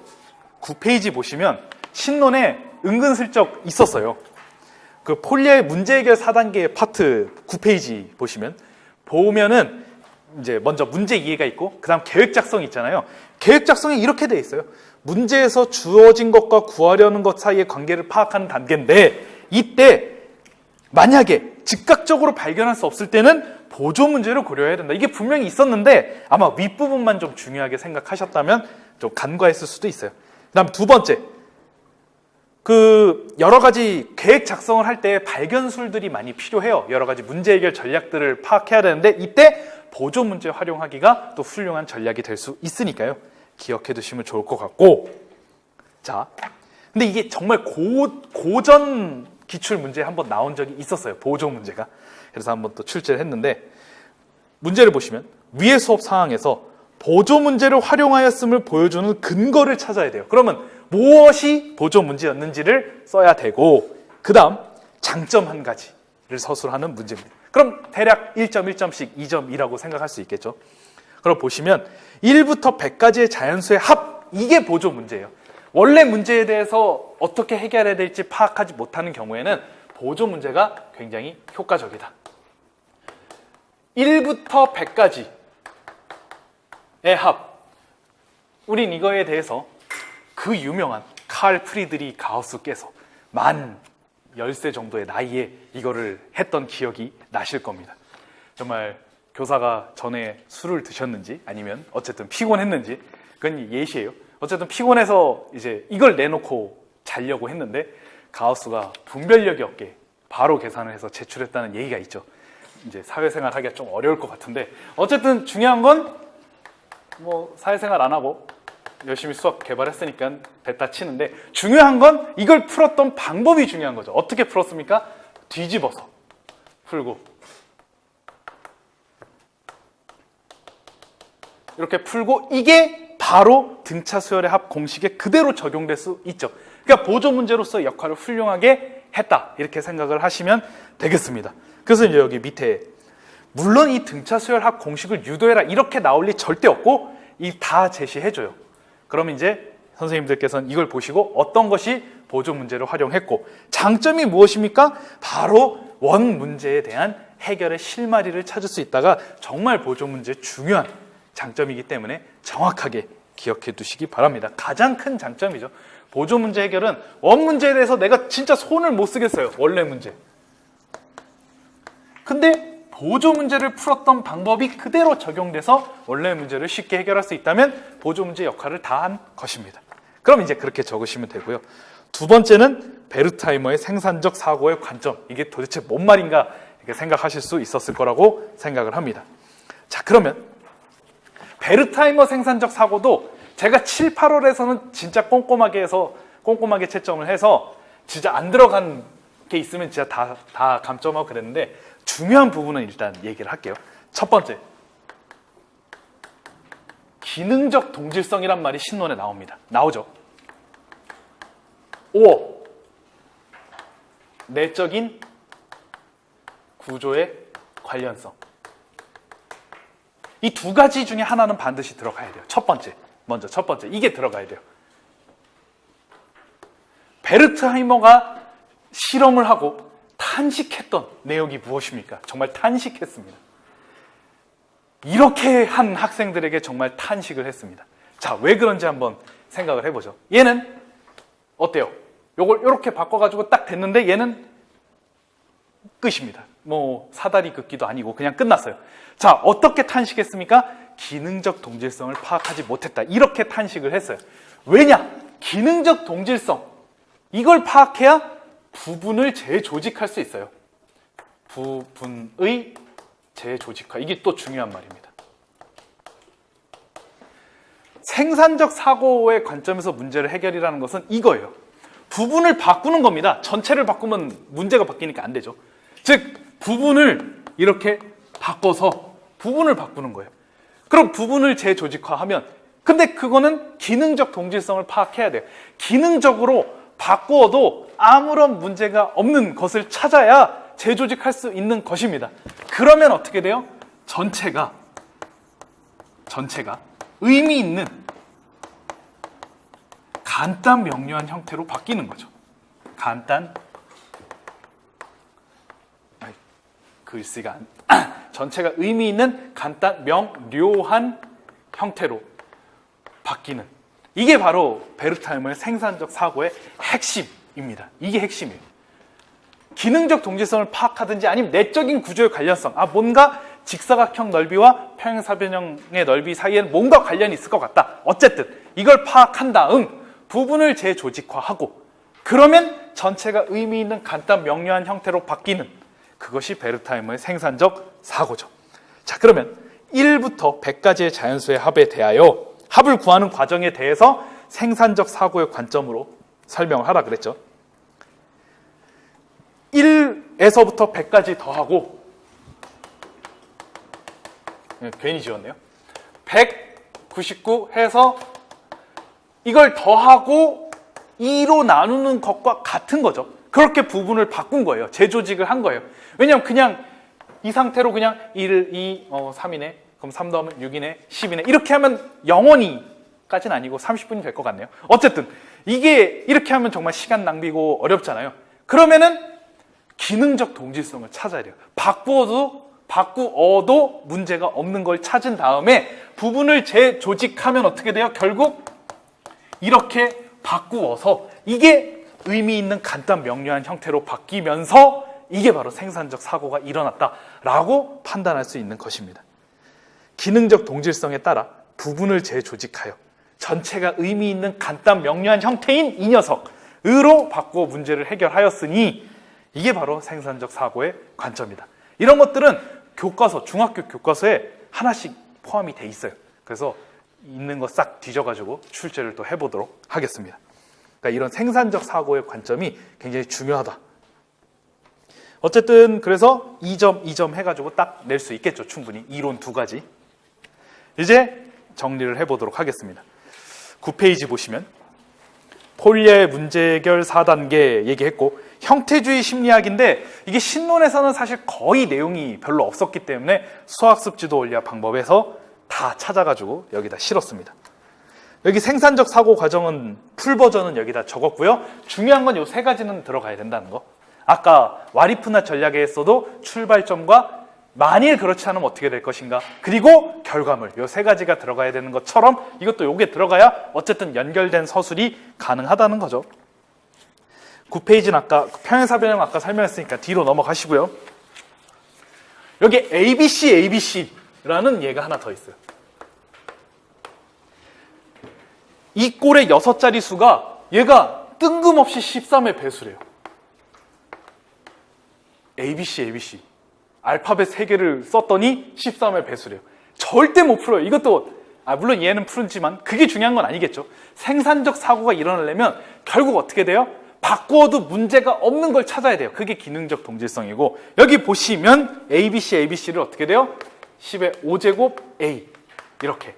9페이지 보시면 신론에 은근슬쩍 있었어요. 그 폴리아의 문제 해결 4단계 파트 9페이지 보면은 이제 먼저 문제 이해가 있고 그 다음 계획 작성이 있잖아요. 계획 작성이 이렇게 돼 있어요. 문제에서 주어진 것과 구하려는 것 사이의 관계를 파악하는 단계인데 이때 만약에 즉각적으로 발견할 수 없을 때는 보조 문제를 고려해야 된다. 이게 분명히 있었는데 아마 윗부분만 좀 중요하게 생각하셨다면 좀 간과했을 수도 있어요. 그 다음 두 번째, 그 여러 가지 계획 작성을 할 때 발견술들이 많이 필요해요. 여러 가지 문제 해결 전략들을 파악해야 되는데 이때 보조 문제 활용하기가 또 훌륭한 전략이 될 수 있으니까요. 기억해 두시면 좋을 것 같고, 자, 근데 이게 정말 고전 기출 문제에 한번 나온 적이 있었어요. 보조 문제가. 그래서 한번 또 출제를 했는데 문제를 보시면 위의 수업 상황에서 보조 문제를 활용하였음을 보여주는 근거를 찾아야 돼요. 그러면 무엇이 보조 문제였는지를 써야 되고 그 다음 장점 한 가지를 서술하는 문제입니다. 그럼 대략 1점, 1점씩 2점이라고 생각할 수 있겠죠. 그럼 보시면 1부터 100까지의 자연수의 합, 이게 보조 문제예요. 원래 문제에 대해서 어떻게 해결해야 될지 파악하지 못하는 경우에는 보조 문제가 굉장히 효과적이다. 1부터 100까지의 합, 우린 이거에 대해서 그 유명한 칼 프리드리 가우스께서 만 10세 정도의 나이에 이거를 했던 기억이 나실 겁니다. 정말 교사가 전에 술을 드셨는지 아니면 어쨌든 피곤했는지 그건 예시예요. 어쨌든 피곤해서 이제 이걸 내놓고 자려고 했는데 가우스가 분별력이 없게 바로 계산을 해서 제출했다는 얘기가 있죠. 이제 사회생활 하기가 좀 어려울 것 같은데 어쨌든 중요한 건 뭐 사회생활 안 하고 열심히 수학 개발했으니까 뱉다 치는데 중요한 건 이걸 풀었던 방법이 중요한 거죠. 어떻게 풀었습니까? 뒤집어서 풀고 이렇게 풀고 이게 바로 등차 수열의 합 공식에 그대로 적용될 수 있죠. 그러니까 보조 문제로서 역할을 훌륭하게 했다 이렇게 생각을 하시면 되겠습니다. 그래서 이제 여기 밑에 물론 이 등차 수열 합 공식을 유도해라 이렇게 나올 리 절대 없고 이 다 제시해줘요. 그럼 이제 선생님들께서는 이걸 보시고 어떤 것이 보조 문제를 활용했고 장점이 무엇입니까? 바로 원 문제에 대한 해결의 실마리를 찾을 수 있다가 정말 보조 문제의 중요한 장점이기 때문에 정확하게 기억해 두시기 바랍니다. 가장 큰 장점이죠. 보조 문제 해결은 원 문제에 대해서 내가 진짜 손을 못 쓰겠어요. 원래 문제. 근데 보조 문제를 풀었던 방법이 그대로 적용돼서 원래 문제를 쉽게 해결할 수 있다면 보조 문제 역할을 다한 것입니다. 그럼 이제 그렇게 적으시면 되고요. 두 번째는 베르트하이머의 생산적 사고의 관점. 이게 도대체 뭔 말인가 이렇게 생각하실 수 있었을 거라고 생각을 합니다. 자, 그러면 베르트하이머 생산적 사고도 제가 7, 8월에서는 진짜 꼼꼼하게 채점을 해서 진짜 안 들어간 게 있으면 진짜 다 감점하고 그랬는데 중요한 부분은 일단 얘기를 할게요. 첫 번째, 기능적 동질성이란 말이 신론에 나옵니다. 나오죠. 5. 내적인 구조의 관련성. 이 두 가지 중에 하나는 반드시 들어가야 돼요. 첫 번째, 이게 들어가야 돼요. 베르트하이머가 실험을 하고 탄식했던 내용이 무엇입니까? 정말 탄식했습니다. 이렇게 한 학생들에게 정말 탄식을 했습니다. 자, 왜 그런지 한번 생각을 해보죠. 얘는 어때요? 요걸 이렇게 바꿔가지고 딱 됐는데 얘는 끝입니다. 뭐 사다리 긋기도 아니고 그냥 끝났어요. 자, 어떻게 탄식했습니까? 기능적 동질성을 파악하지 못했다. 이렇게 탄식을 했어요. 왜냐? 기능적 동질성, 이걸 파악해야 부분을 재조직할 수 있어요. 부분의 재조직화, 이게 또 중요한 말입니다. 생산적 사고의 관점에서 문제를 해결이라는 것은 이거예요. 부분을 바꾸는 겁니다. 전체를 바꾸면 문제가 바뀌니까 안 되죠. 즉, 부분을 이렇게 바꿔서 부분을 바꾸는 거예요. 그럼 부분을 재조직화하면, 근데 그거는 기능적 동질성을 파악해야 돼요. 기능적으로 바꾸어도 아무런 문제가 없는 것을 찾아야 재조직할 수 있는 것입니다. 그러면 어떻게 돼요? 전체가 의미 있는 간단 명료한 형태로 바뀌는 거죠. 글씨가 전체가 의미 있는 간단 명료한 형태로 바뀌는, 이게 바로 베르트하이머의 생산적 사고의 핵심입니다. 이게 핵심이에요. 기능적 동질성을 파악하든지 아니면 내적인 구조의 관련성, 뭔가 직사각형 넓이와 평행사변형의 넓이 사이에는 뭔가 관련이 있을 것 같다. 어쨌든 이걸 파악한 다음 부분을 재조직화하고, 그러면 전체가 의미 있는 간단 명료한 형태로 바뀌는, 그것이 베르트하이머의 생산적 사고죠. 자, 그러면 1부터 100까지의 자연수의 합에 대하여 합을 구하는 과정에 대해서 생산적 사고의 관점으로 설명을 하라 그랬죠. 1에서부터 100까지 더하고, 괜히 지웠네요. 199 해서 이걸 더하고 2로 나누는 것과 같은 거죠. 그렇게 부분을 바꾼 거예요. 재조직을 한 거예요. 왜냐하면 그냥 이 상태로 그냥 1, 2, 3이네. 그럼 3 더하면 6이네, 10이네. 이렇게 하면 영원히까지는 아니고 30분이 될 것 같네요. 어쨌든 이게 이렇게 하면 정말 시간 낭비고 어렵잖아요. 그러면은 기능적 동질성을 찾아야 돼요. 바꾸어도 문제가 없는 걸 찾은 다음에 부분을 재조직하면 어떻게 돼요? 결국 이렇게 바꾸어서 이게 의미 있는 간단 명료한 형태로 바뀌면서 이게 바로 생산적 사고가 일어났다라고 판단할 수 있는 것입니다. 기능적 동질성에 따라 부분을 재조직하여 전체가 의미 있는 간단 명료한 형태인 이 녀석으로 바꾸어 문제를 해결하였으니 이게 바로 생산적 사고의 관점이다. 이런 것들은 교과서, 중학교 교과서에 하나씩 포함이 돼 있어요. 그래서 있는 거 싹 뒤져가지고 출제를 또 해보도록 하겠습니다. 그러니까 이런 생산적 사고의 관점이 굉장히 중요하다. 어쨌든 그래서 2점 해가지고 딱 낼 수 있겠죠. 충분히. 이론 2가지. 이제 정리를 해보도록 하겠습니다. 9페이지 보시면 폴리아의 문제 해결 4단계 얘기했고, 형태주의 심리학인데 이게 신론에서는 사실 거의 내용이 별로 없었기 때문에 수학습지도 원리학 방법에서 다 찾아가지고 여기다 실었습니다. 여기 생산적 사고 과정은 풀 버전은 여기다 적었고요. 중요한 건 이 3가지는 들어가야 된다는 거. 아까 와리프나 전략에서도 출발점과 만일 그렇지 않으면 어떻게 될 것인가, 그리고 결과물, 이 3가지가 들어가야 되는 것처럼 이것도 요게 들어가야 어쨌든 연결된 서술이 가능하다는 거죠. 9페이지는 아까 평행사변형 아까 설명했으니까 뒤로 넘어가시고요. 여기 ABC라는 얘가 하나 더 있어요. 이 꼴의 6자리 수가 얘가 뜬금없이 13의 배수래요. ABC 알파벳 3개를 썼더니 13의 배수래요. 절대 못 풀어요. 이것도 물론 얘는 풀지만 그게 중요한 건 아니겠죠. 생산적 사고가 일어나려면 결국 어떻게 돼요? 바꾸어도 문제가 없는 걸 찾아야 돼요. 그게 기능적 동질성이고, 여기 보시면 ABC를 어떻게 돼요? 10의 5제곱 A 이렇게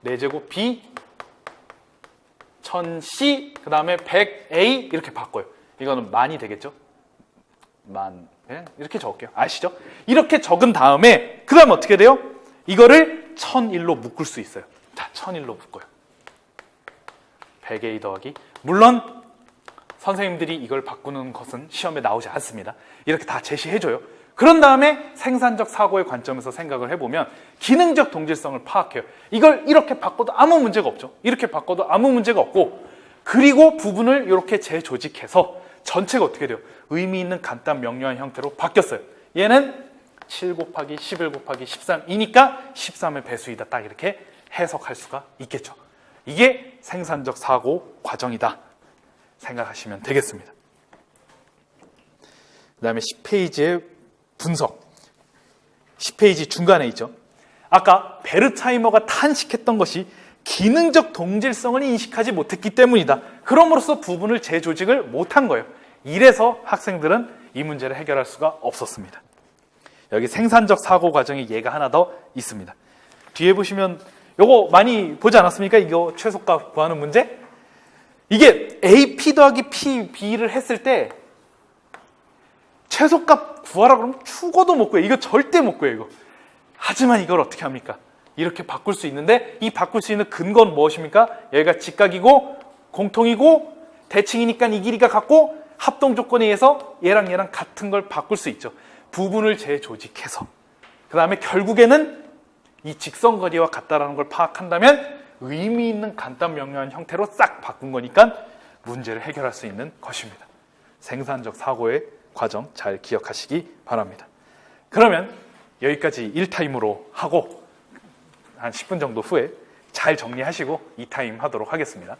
4제곱 B 1000C 그 다음에 100A 이렇게 바꿔요. 이거는 만이 되겠죠? 이렇게 적을게요. 아시죠? 이렇게 적은 다음에 그 다음에 어떻게 돼요? 이거를 1001로 묶을 수 있어요. 자, 1001로 묶어요. 100A 더하기. 물론 선생님들이 이걸 바꾸는 것은 시험에 나오지 않습니다. 이렇게 다 제시해줘요. 그런 다음에 생산적 사고의 관점에서 생각을 해보면 기능적 동질성을 파악해요. 이걸 이렇게 바꿔도 아무 문제가 없죠. 이렇게 바꿔도 아무 문제가 없고, 그리고 부분을 이렇게 재조직해서 전체가 어떻게 돼요? 의미 있는 간단 명료한 형태로 바뀌었어요. 얘는 7 곱하기 11 곱하기 13이니까 13의 배수이다. 딱 이렇게 해석할 수가 있겠죠. 이게 생산적 사고 과정이다 생각하시면 되겠습니다. 그 다음에 10페이지의 분석. 10페이지 중간에 있죠. 아까 베르츠하이머가 탄식했던 것이 기능적 동질성을 인식하지 못했기 때문이다. 그럼으로써 부분을 재조직을 못한 거예요. 이래서 학생들은 이 문제를 해결할 수가 없었습니다. 여기 생산적 사고 과정에 예가 하나 더 있습니다. 뒤에 보시면 요거 많이 보지 않았습니까? 이거 최소값 구하는 문제? 이게 AP 더하기 PB를 했을 때 최소값 구하라 그러면 죽어도 못 구해요. 이거 절대 못 구해요, 이거. 하지만 이걸 어떻게 합니까? 이렇게 바꿀 수 있는데, 이 바꿀 수 있는 근거는 무엇입니까? 여기가 직각이고 공통이고 대칭이니까 이 길이가 같고 합동 조건에 의해서 얘랑 얘랑 같은 걸 바꿀 수 있죠. 부분을 재조직해서. 그 다음에 결국에는 이 직선거리와 같다라는 걸 파악한다면 의미 있는 간단 명료한 형태로 싹 바꾼 거니까 문제를 해결할 수 있는 것입니다. 생산적 사고의 과정 잘 기억하시기 바랍니다. 그러면 여기까지 1타임으로 하고 한 10분 정도 후에 잘 정리하시고 2타임 하도록 하겠습니다.